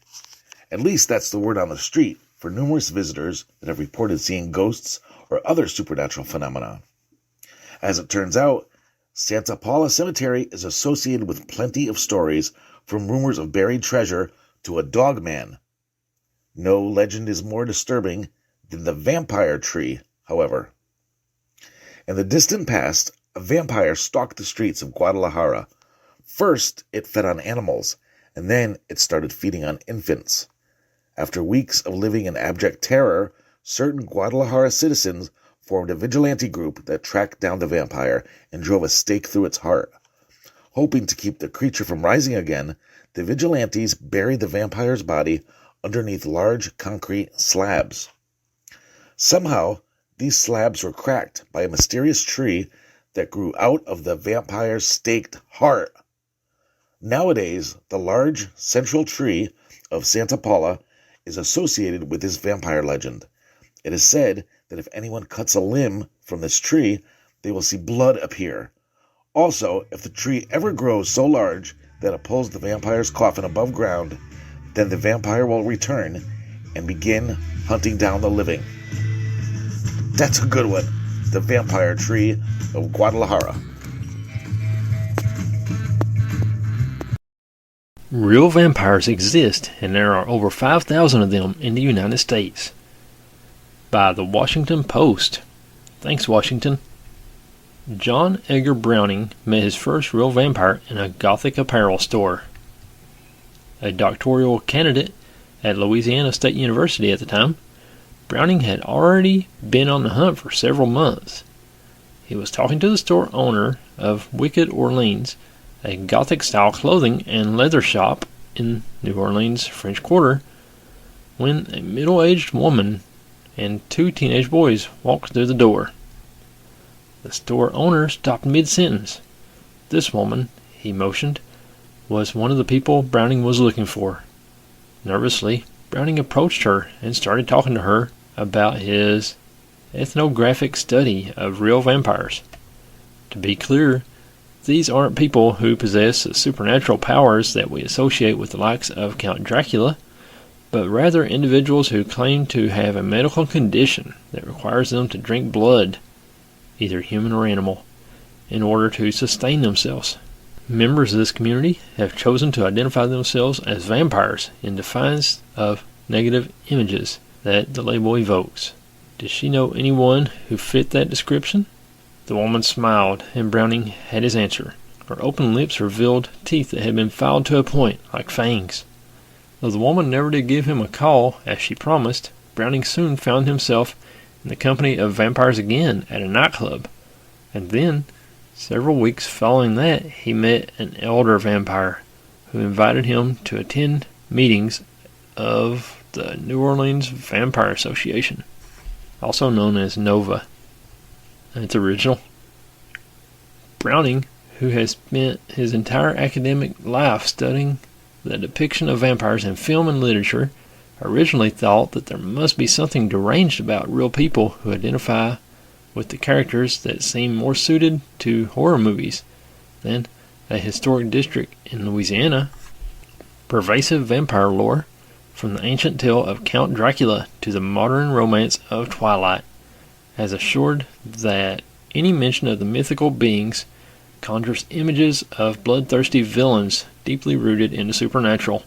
At least that's the word on the street for numerous visitors that have reported seeing ghosts or other supernatural phenomena. As it turns out, Santa Paula Cemetery is associated with plenty of stories, from rumors of buried treasure to a dog man. No legend is more disturbing than the vampire tree, however. In the distant past, a vampire stalked the streets of Guadalajara. First, it fed on animals, and then it started feeding on infants. After weeks of living in abject terror, certain Guadalajara citizens formed a vigilante group that tracked down the vampire and drove a stake through its heart. Hoping to keep the creature from rising again, the vigilantes buried the vampire's body underneath large concrete slabs. Somehow, these slabs were cracked by a mysterious tree that grew out of the vampire's staked heart. Nowadays, the large central tree of Santa Paula is associated with this vampire legend. It is said that if anyone cuts a limb from this tree, they will see blood appear. Also, if the tree ever grows so large that it pulls the vampire's coffin above ground, then the vampire will return and begin hunting down the living. That's a good one. The vampire tree of Guadalajara. Real vampires exist, and there are over 5,000 of them in the United States. By the Washington Post. Thanks, Washington. John Edgar Browning met his first real vampire in a Gothic apparel store. A doctoral candidate at Louisiana State University at the time, Browning had already been on the hunt for several months. He was talking to the store owner of Wicked Orleans, a Gothic-style clothing and leather shop in New Orleans, French Quarter, when a middle-aged woman and two teenage boys walked through the door. The store owner stopped mid-sentence. This woman, he motioned, was one of the people Browning was looking for. Nervously, Browning approached her and started talking to her about his ethnographic study of real vampires. To be clear, these aren't people who possess the supernatural powers that we associate with the likes of Count Dracula, but rather individuals who claim to have a medical condition that requires them to drink blood, either human or animal, in order to sustain themselves. Members of this community have chosen to identify themselves as vampires in defiance of negative images that the label evokes. Does she know anyone who fit that description? The woman smiled, and Browning had his answer. Her open lips revealed teeth that had been filed to a point, like fangs. Though the woman never did give him a call, as she promised, Browning soon found himself in the company of vampires again at a nightclub. And then, several weeks following that, he met an elder vampire who invited him to attend meetings of the New Orleans Vampire Association, also known as NOVA. It's original. Browning, who has spent his entire academic life studying the depiction of vampires in film and literature, originally thought that there must be something deranged about real people who identify with the characters that seem more suited to horror movies than a historic district in Louisiana. Pervasive vampire lore, from the ancient tale of Count Dracula to the modern romance of Twilight, has assured that any mention of the mythical beings conjures images of bloodthirsty villains deeply rooted in the supernatural.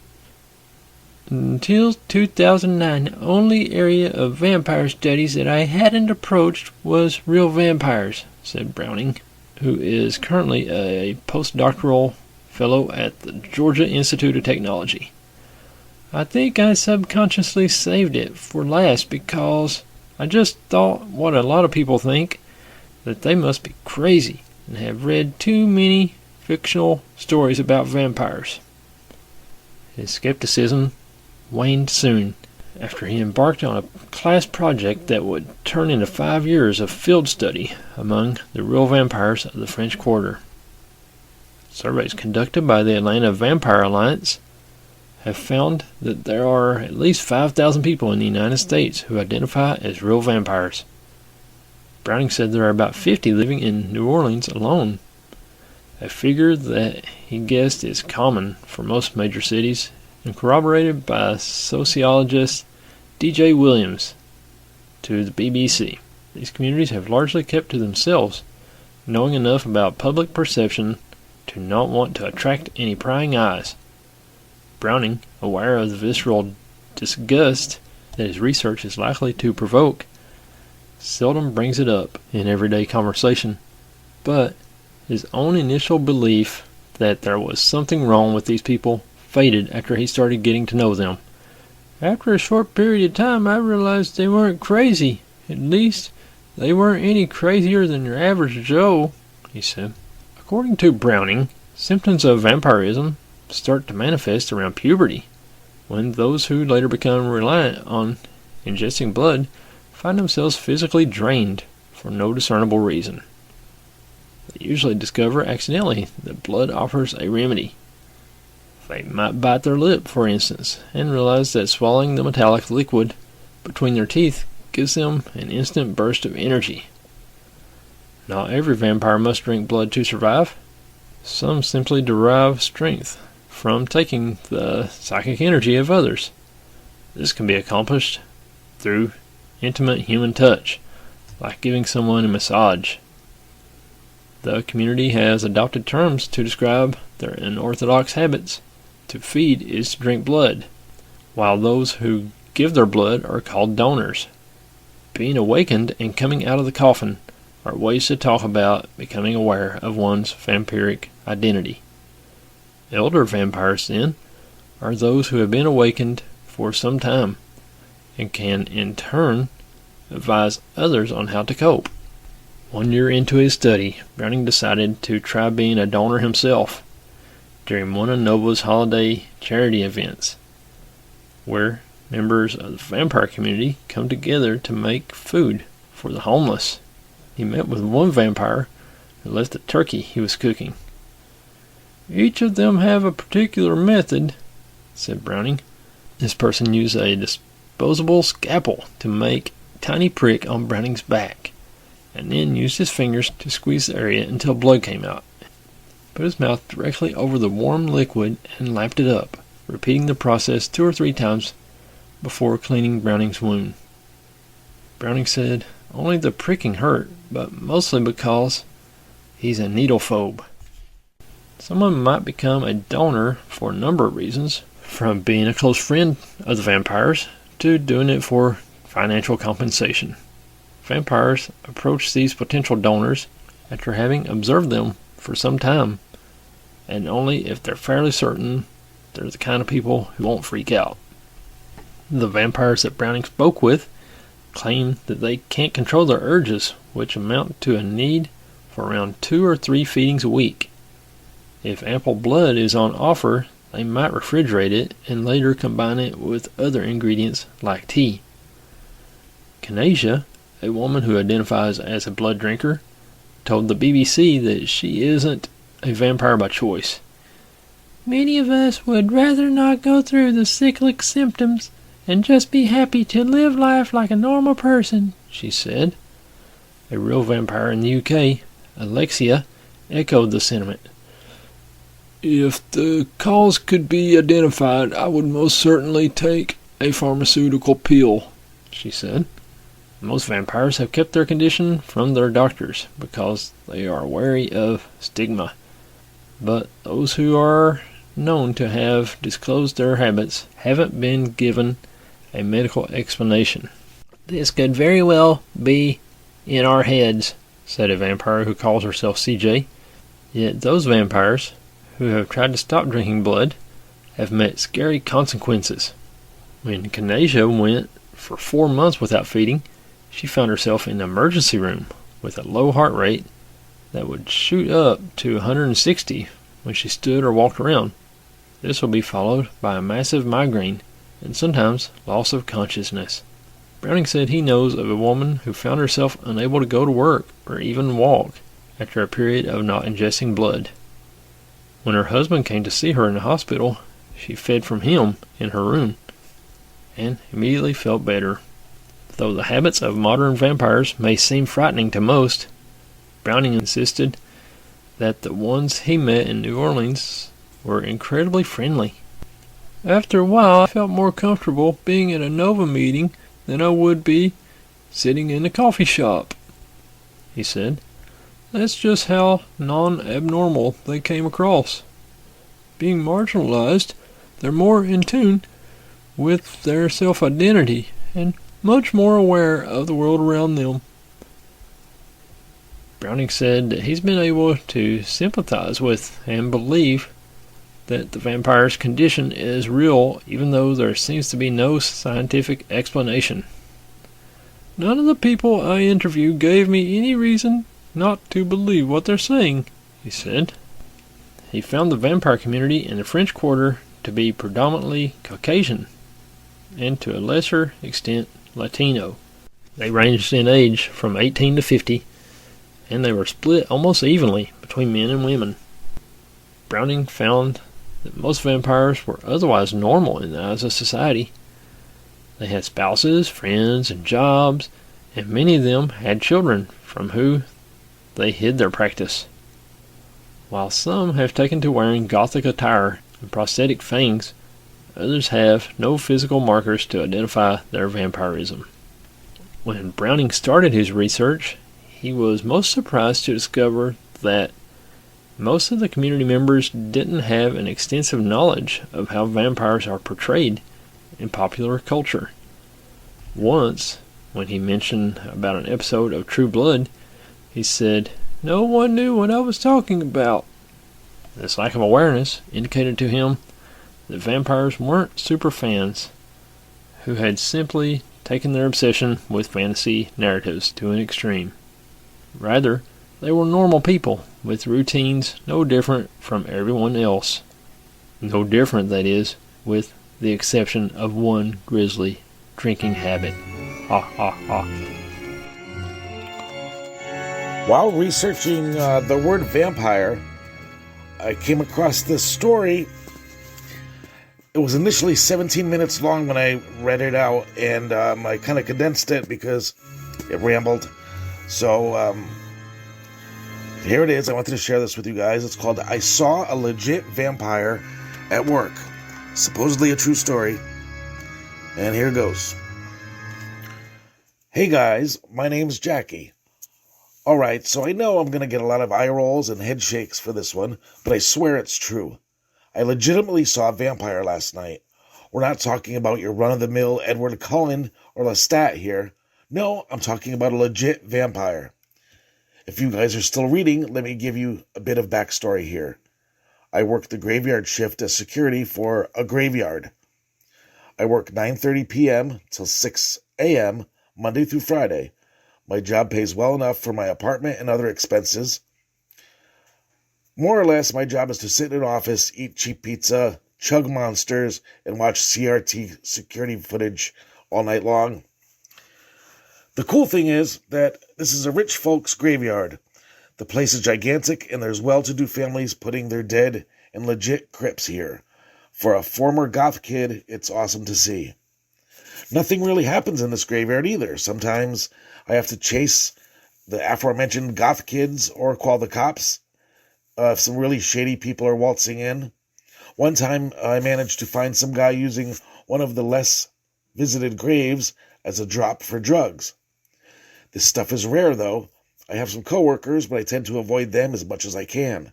Until 2009, the only area of vampire studies that I hadn't approached was real vampires, said Browning, who is currently a postdoctoral fellow at the Georgia Institute of Technology. I think I subconsciously saved it for last because I just thought what a lot of people think, that they must be crazy and have read too many fictional stories about vampires. His skepticism waned soon after he embarked on a class project that would turn into 5 years of field study among the real vampires of the French Quarter. Surveys conducted by the Atlanta Vampire Alliance have found that there are at least 5,000 people in the United States who identify as real vampires. Browning said there are about 50 living in New Orleans alone, a figure that he guessed is common for most major cities, and corroborated by sociologist D.J. Williams to the BBC. These communities have largely kept to themselves, knowing enough about public perception to not want to attract any prying eyes. Browning, aware of the visceral disgust that his research is likely to provoke, seldom brings it up in everyday conversation, but his own initial belief that there was something wrong with these people faded after he started getting to know them. After a short period of time, I realized they weren't crazy. At least, they weren't any crazier than your average Joe, he said. According to Browning, symptoms of vampirism start to manifest around puberty, when those who later become reliant on ingesting blood find themselves physically drained for no discernible reason. They usually discover accidentally that blood offers a remedy. They might bite their lip, for instance, and realize that swallowing the metallic liquid between their teeth gives them an instant burst of energy. Not every vampire must drink blood to survive. Some simply derive strength from taking the psychic energy of others. This can be accomplished through intimate human touch, like giving someone a massage. The community has adopted terms to describe their unorthodox habits. To feed is to drink blood, while those who give their blood are called donors. Being awakened and coming out of the coffin are ways to talk about becoming aware of one's vampiric identity. Elder vampires, then, are those who have been awakened for some time and can, in turn, advise others on how to cope. 1 year into his study, Browning decided to try being a donor himself during one of Nova's holiday charity events, where members of the vampire community come together to make food for the homeless. He met with one vampire who left the turkey he was cooking. "Each of them have a particular method," said Browning. This person used a disposable scalpel to make a tiny prick on Browning's back, and then used his fingers to squeeze the area until blood came out. Put his mouth directly over the warm liquid and lapped it up, repeating the process 2 or 3 times before cleaning Browning's wound. Browning said only the pricking hurt, but mostly because he's a needlephobe. Someone might become a donor for a number of reasons, from being a close friend of the vampires to doing it for financial compensation. Vampires approach these potential donors after having observed them for some time, and only if they're fairly certain they're the kind of people who won't freak out. The vampires that Browning spoke with claim that they can't control their urges, which amount to a need for around 2 or 3 feedings a week. If ample blood is on offer, they might refrigerate it and later combine it with other ingredients like tea. Kanasia, a woman who identifies as a blood drinker, told the BBC that she isn't a vampire by choice. "Many of us would rather not go through the cyclic symptoms and just be happy to live life like a normal person," she said. A real vampire in the UK, Alexia, echoed the sentiment. "If the cause could be identified, I would most certainly take a pharmaceutical pill," she said. Most vampires have kept their condition from their doctors because they are wary of stigma. But those who are known to have disclosed their habits haven't been given a medical explanation. "This could very well be in our heads," said a vampire who calls herself CJ. Yet those vampires who have tried to stop drinking blood have met scary consequences. When Kanasia went for 4 months without feeding, she found herself in the emergency room with a low heart rate that would shoot up to 160 when she stood or walked around. This will be followed by a massive migraine and sometimes loss of consciousness. Browning said he knows of a woman who found herself unable to go to work or even walk after a period of not ingesting blood. When her husband came to see her in the hospital, she fed from him in her room and immediately felt better. Though the habits of modern vampires may seem frightening to most, Browning insisted that the ones he met in New Orleans were incredibly friendly. After a while, I felt more comfortable being at a Nova meeting than I would be sitting in a coffee shop, he said. That's just how non-abnormal they came across. Being marginalized, they're more in tune with their self-identity and much more aware of the world around them. Browning said that he's been able to sympathize with and believe that the vampire's condition is real, even though there seems to be no scientific explanation. None of the people I interviewed gave me any reason not to believe what they're saying, he said. He found the vampire community in the French Quarter to be predominantly Caucasian, and to a lesser extent Latino. They ranged in age from 18 to 50, and they were split almost evenly between men and women. Browning found that most vampires were otherwise normal in the eyes of society. They had spouses, friends, and jobs, and many of them had children from whom they hid their practice. While some have taken to wearing gothic attire and prosthetic fangs, others have no physical markers to identify their vampirism. When Browning started his research, he was most surprised to discover that most of the community members didn't have an extensive knowledge of how vampires are portrayed in popular culture. Once, when he mentioned about an episode of True Blood, he said, "No one knew what I was talking about." This lack of awareness indicated to him that vampires weren't super fans who had simply taken their obsession with fantasy narratives to an extreme. Rather, they were normal people with routines no different from everyone else. No different, that is, with the exception of one grisly drinking habit. Ha ha ha. While researching the word vampire, I came across this story. It was initially 17 minutes long when I read it out, and I kind of condensed it because it rambled. So, here it is. I wanted to share this with you guys. It's called I Saw a Legit Vampire at Work. Supposedly a true story. And here goes. Hey guys, my name's Jackie. Alright, so I know I'm going to get a lot of eye rolls and head shakes for this one, but I swear it's true. I legitimately saw a vampire last night. We're not talking about your run-of-the-mill Edward Cullen or Lestat here. No, I'm talking about a legit vampire. If you guys are still reading, let me give you a bit of backstory here. I work the graveyard shift as security for a graveyard. I work 9:30 p.m. till 6 a.m. Monday through Friday. My job pays well enough for my apartment and other expenses. More or less, my job is to sit in an office, eat cheap pizza, chug Monsters, and watch CRT security footage all night long. The cool thing is that this is a rich folks' graveyard. The place is gigantic, and there's well-to-do families putting their dead in legit crypts here. For a former goth kid, it's awesome to see. Nothing really happens in this graveyard either. Sometimes I have to chase the aforementioned goth kids or call the cops if some really shady people are waltzing in. One time I managed to find some guy using one of the less visited graves as a drop for drugs. This stuff is rare, though. I have some coworkers, but I tend to avoid them as much as I can.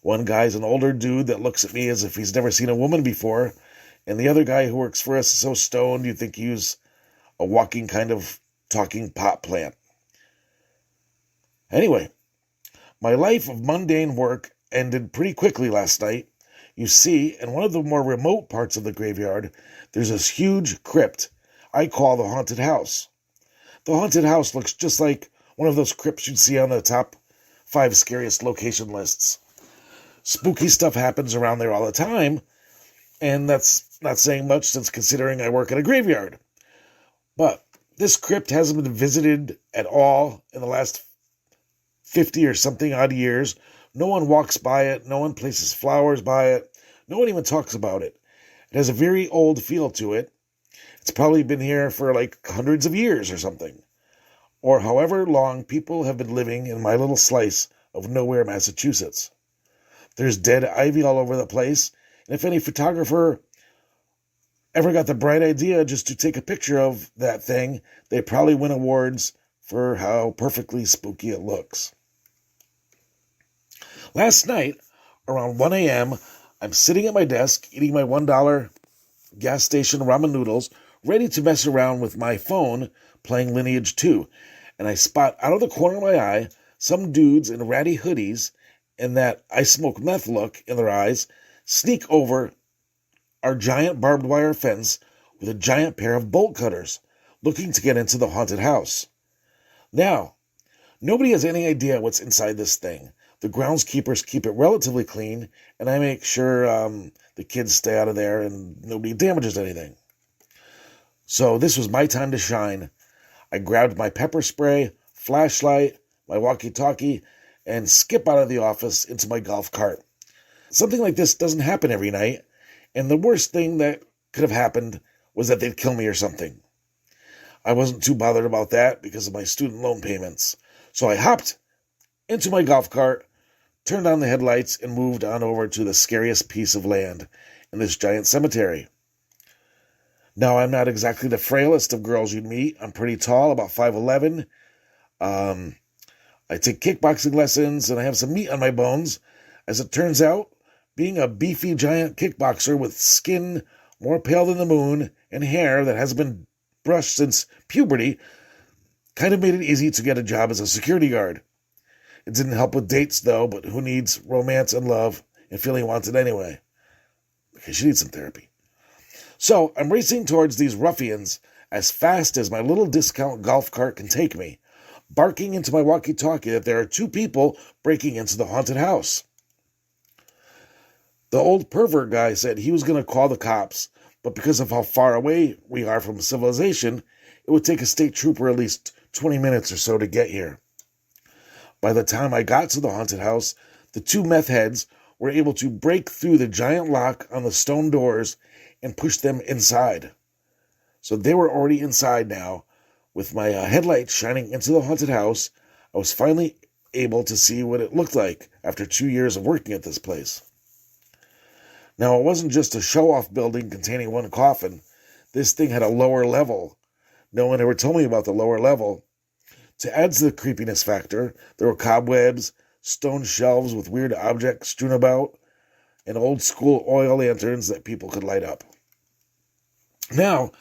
One guy's an older dude that looks at me as if he's never seen a woman before, and the other guy who works for us is so stoned you'd think he was a walking kind of talking pot plant. Anyway, my life of mundane work ended pretty quickly last night. You see, in one of the more remote parts of the graveyard, there's this huge crypt I call the haunted house. The haunted house looks just like one of those crypts you'd see on the top 5 scariest location lists. Spooky stuff happens around there all the time, And that's not saying much since considering I work in a graveyard. But this crypt hasn't been visited at all in the last 50 or something odd years. No one walks by it. No one places flowers by it. No one even talks about it. It has a very old feel to it. It's probably been here for like hundreds of years or something. Or however long people have been living in my little slice of nowhere, Massachusetts. There's dead ivy all over the place. And if any photographer ever got the bright idea just to take a picture of that thing, they probably win awards for how perfectly spooky it looks. Last night, around 1 a.m., I'm sitting at my desk eating my $1 gas station ramen noodles, ready to mess around with my phone playing Lineage 2, and I spot out of the corner of my eye some dudes in ratty hoodies and that I smoke meth look in their eyes sneak over our giant barbed wire fence with a giant pair of bolt cutters, looking to get into the haunted house. Now, nobody has any idea what's inside this thing. The groundskeepers keep it relatively clean, and I make sure the kids stay out of there and nobody damages anything. So this was my time to shine. I grabbed my pepper spray, flashlight, my walkie-talkie, and skip out of the office into my golf cart. Something like this doesn't happen every night, and the worst thing that could have happened was that they'd kill me or something. I wasn't too bothered about that because of my student loan payments. So I hopped into my golf cart, turned on the headlights, and moved on over to the scariest piece of land in this giant cemetery. Now, I'm not exactly the frailest of girls you'd meet. I'm pretty tall, about 5'11". I take kickboxing lessons, and I have some meat on my bones. As it turns out, being a beefy giant kickboxer with skin more pale than the moon and hair that hasn't been brushed since puberty kind of made it easy to get a job as a security guard. It didn't help with dates, though, but who needs romance and love and feeling wanted anyway? Okay, she needs some therapy. So I'm racing towards these ruffians as fast as my little discount golf cart can take me, barking into my walkie-talkie that there are 2 people breaking into the haunted house. The old pervert guy said he was going to call the cops, but because of how far away we are from civilization, it would take a state trooper at least 20 minutes or so to get here. By the time I got to the haunted house, the 2 meth heads were able to break through the giant lock on the stone doors and push them inside. So they were already inside now. With my headlights shining into the haunted house, I was finally able to see what it looked like after 2 years of working at this place. Now, it wasn't just a show-off building containing 1 coffin. This thing had a lower level. No one ever told me about the lower level. To add to the creepiness factor, there were cobwebs, stone shelves with weird objects strewn about, and old-school oil lanterns that people could light up. Now,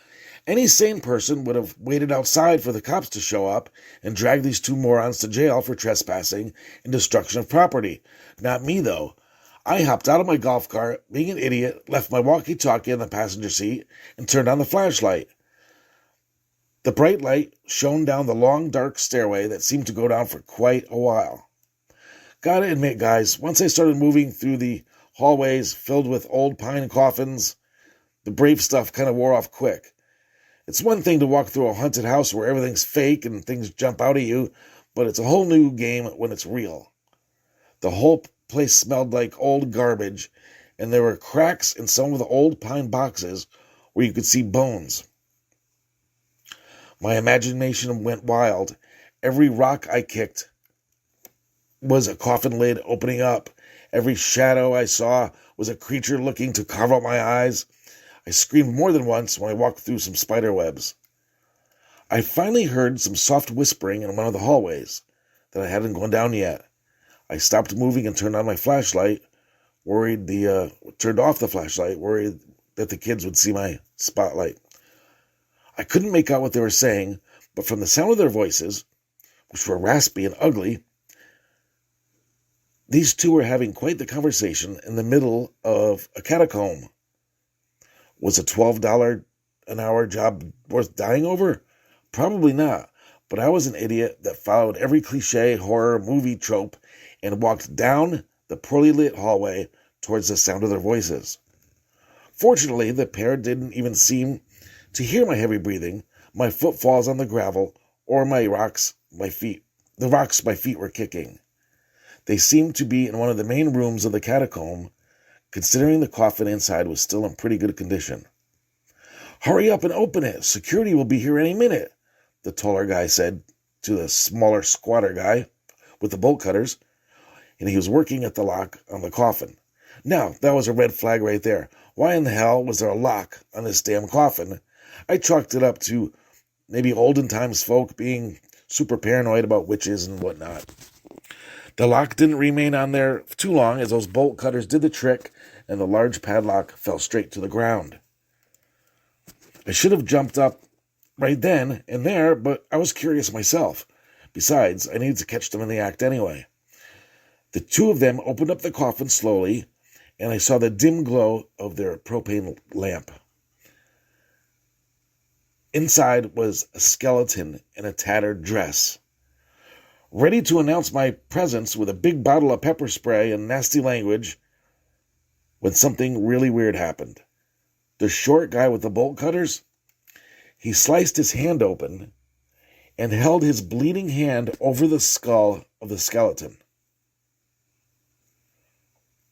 any sane person would have waited outside for the cops to show up and drag these 2 morons to jail for trespassing and destruction of property. Not me, though. I hopped out of my golf cart, being an idiot, left my walkie-talkie in the passenger seat, and turned on the flashlight. The bright light shone down the long, dark stairway that seemed to go down for quite a while. Gotta admit, guys, once I started moving through the hallways filled with old pine coffins, the brave stuff kind of wore off quick. It's one thing to walk through a haunted house where everything's fake and things jump out at you, but it's a whole new game when it's real. The whole place smelled like old garbage, and there were cracks in some of the old pine boxes where you could see bones. My imagination went wild. Every rock I kicked was a coffin lid opening up. Every shadow I saw was a creature looking to carve out my eyes. I screamed more than once when I walked through some spider webs. I finally heard some soft whispering in one of the hallways that I hadn't gone down yet. I stopped moving and turned on my flashlight, turned off the flashlight, worried that the kids would see my spotlight. I couldn't make out what they were saying, but from the sound of their voices, which were raspy and ugly, these 2 were having quite the conversation in the middle of a catacomb. Was a $12 an hour job worth dying over? Probably not, but I was an idiot that followed every cliche horror movie trope and walked down the poorly lit hallway towards the sound of their voices. Fortunately, the pair didn't even seem to hear my heavy breathing, my footfalls on the gravel, or the rocks my feet were kicking. They seemed to be in one of the main rooms of the catacomb, considering the coffin inside was still in pretty good condition. "Hurry up and open it. Security will be here any minute," the taller guy said to the smaller squatter guy with the bolt cutters, and he was working at the lock on the coffin. Now, that was a red flag right there. Why in the hell was there a lock on this damn coffin? I chalked it up to maybe olden times folk being super paranoid about witches and whatnot. The lock didn't remain on there too long as those bolt cutters did the trick and the large padlock fell straight to the ground. I should have jumped up right then and there, but I was curious myself. Besides, I needed to catch them in the act anyway. The two of them opened up the coffin slowly, and I saw the dim glow of their propane lamp. Inside was a skeleton in a tattered dress, ready to announce my presence with a big bottle of pepper spray and nasty language, when something really weird happened. The short guy with the bolt cutters, he sliced his hand open and held his bleeding hand over the skull of the skeleton.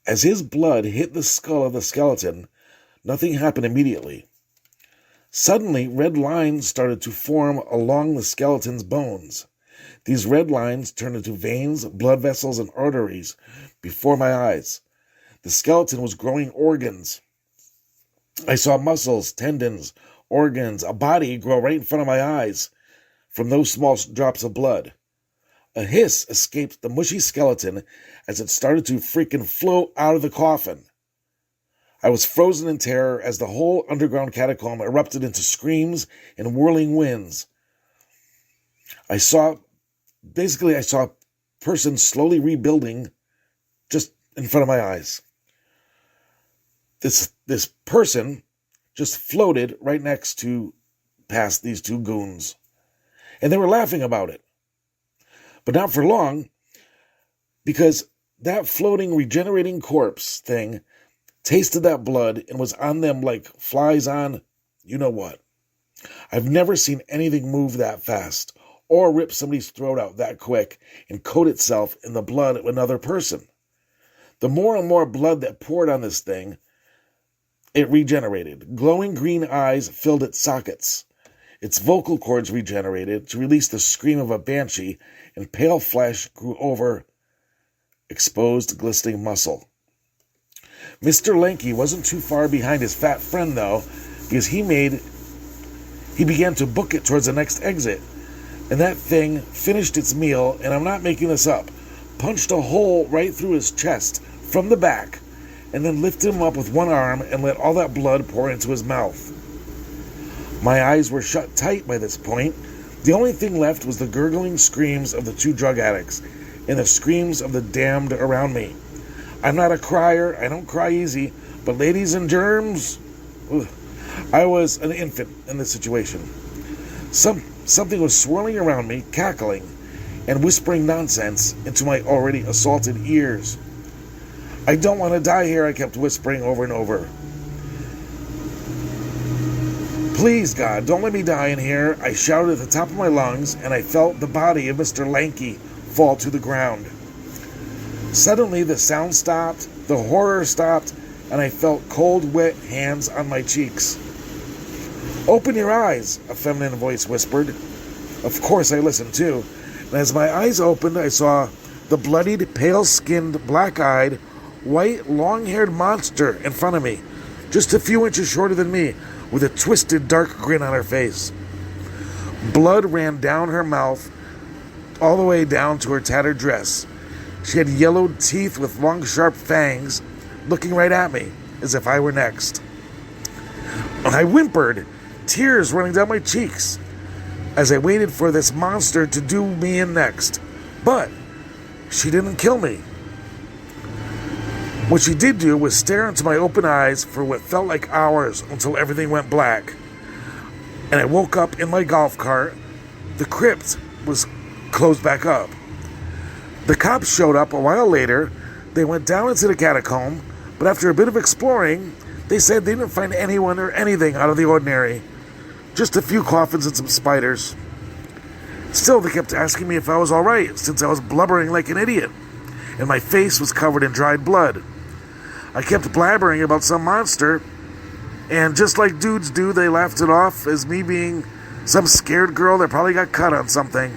As his blood hit the skull of the skeleton, nothing happened immediately. Suddenly, red lines started to form along the skeleton's bones. These red lines turned into veins, blood vessels, and arteries before my eyes. The skeleton was growing organs. I saw muscles, tendons, organs, a body grow right in front of my eyes from those small drops of blood. A hiss escaped the mushy skeleton as it started to freaking float out of the coffin. I was frozen in terror as the whole underground catacomb erupted into screams and whirling winds. I saw a person slowly rebuilding just in front of my eyes. This person just floated right past these two goons. And they were laughing about it. But not for long, because that floating, regenerating corpse thing tasted that blood and was on them like flies on you know what. I've never seen anything move that fast or rip somebody's throat out that quick and coat itself in the blood of another person. The more and more blood that poured on this thing, it regenerated. Glowing green eyes filled its sockets. Its vocal cords regenerated to release the scream of a banshee, and pale flesh grew over exposed, glistening muscle. Mr. Lanky wasn't too far behind his fat friend, though, because he began to book it towards the next exit, and that thing finished its meal, and I'm not making this up, punched a hole right through his chest from the back, and then lifted him up with one arm and let all that blood pour into his mouth. My eyes were shut tight by this point. The only thing left was the gurgling screams of the two drug addicts and the screams of the damned around me. I'm not a crier, I don't cry easy, but ladies and germs, I was an infant in this situation. Something was swirling around me, cackling, and whispering nonsense into my already assaulted ears. I don't want to die here, I kept whispering over and over. Please, God, don't let me die in here, I shouted at the top of my lungs, and I felt the body of Mr. Lanky fall to the ground. Suddenly, the sound stopped, the horror stopped, and I felt cold, wet hands on my cheeks. Open your eyes, a feminine voice whispered. Of course I listened too, and as my eyes opened, I saw the bloodied, pale-skinned, black-eyed, white, long-haired monster in front of me, just a few inches shorter than me, with a twisted, dark grin on her face. Blood ran down her mouth, all the way down to her tattered dress. She had yellowed teeth with long, sharp fangs, looking right at me, as if I were next. I whimpered, tears running down my cheeks, as I waited for this monster to do me in next. But she didn't kill me. What she did do was stare into my open eyes for what felt like hours until everything went black. And I woke up in my golf cart. The crypt was closed back up. The cops showed up a while later. They went down into the catacomb, but after a bit of exploring, They said they didn't find anyone or anything out of the ordinary. Just a few coffins and some spiders. Still, they kept asking me if I was alright, since I was blubbering like an idiot, and my face was covered in dried blood. I kept blabbering about some monster, and just like dudes do, they laughed it off as me being some scared girl that probably got cut on something.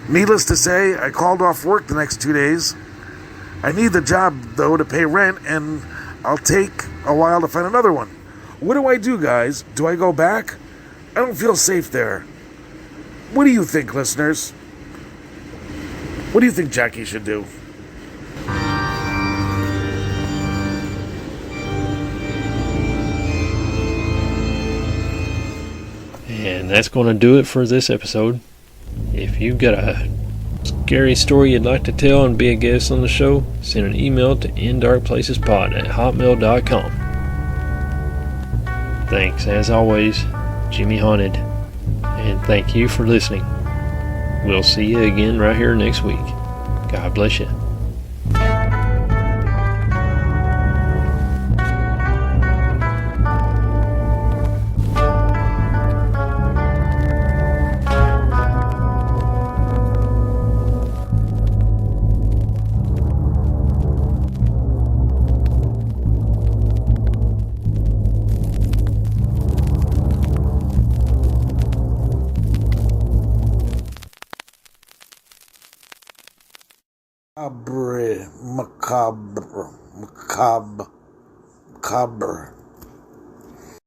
Needless to say, I called off work the next 2 days. I need the job, though, to pay rent, and I'll take a while to find another one. What do I do, guys? Do I go back? I don't feel safe there. What do you think, listeners? What do you think Jackie should do? And that's going to do it for this episode. If you've got a scary story you'd like to tell and be a guest on the show, send an email to indarkplacespod@hotmail.com. Thanks, as always, Jimmy Haunted, and thank you for listening. We'll see you again right here next week. God bless you. Macabre.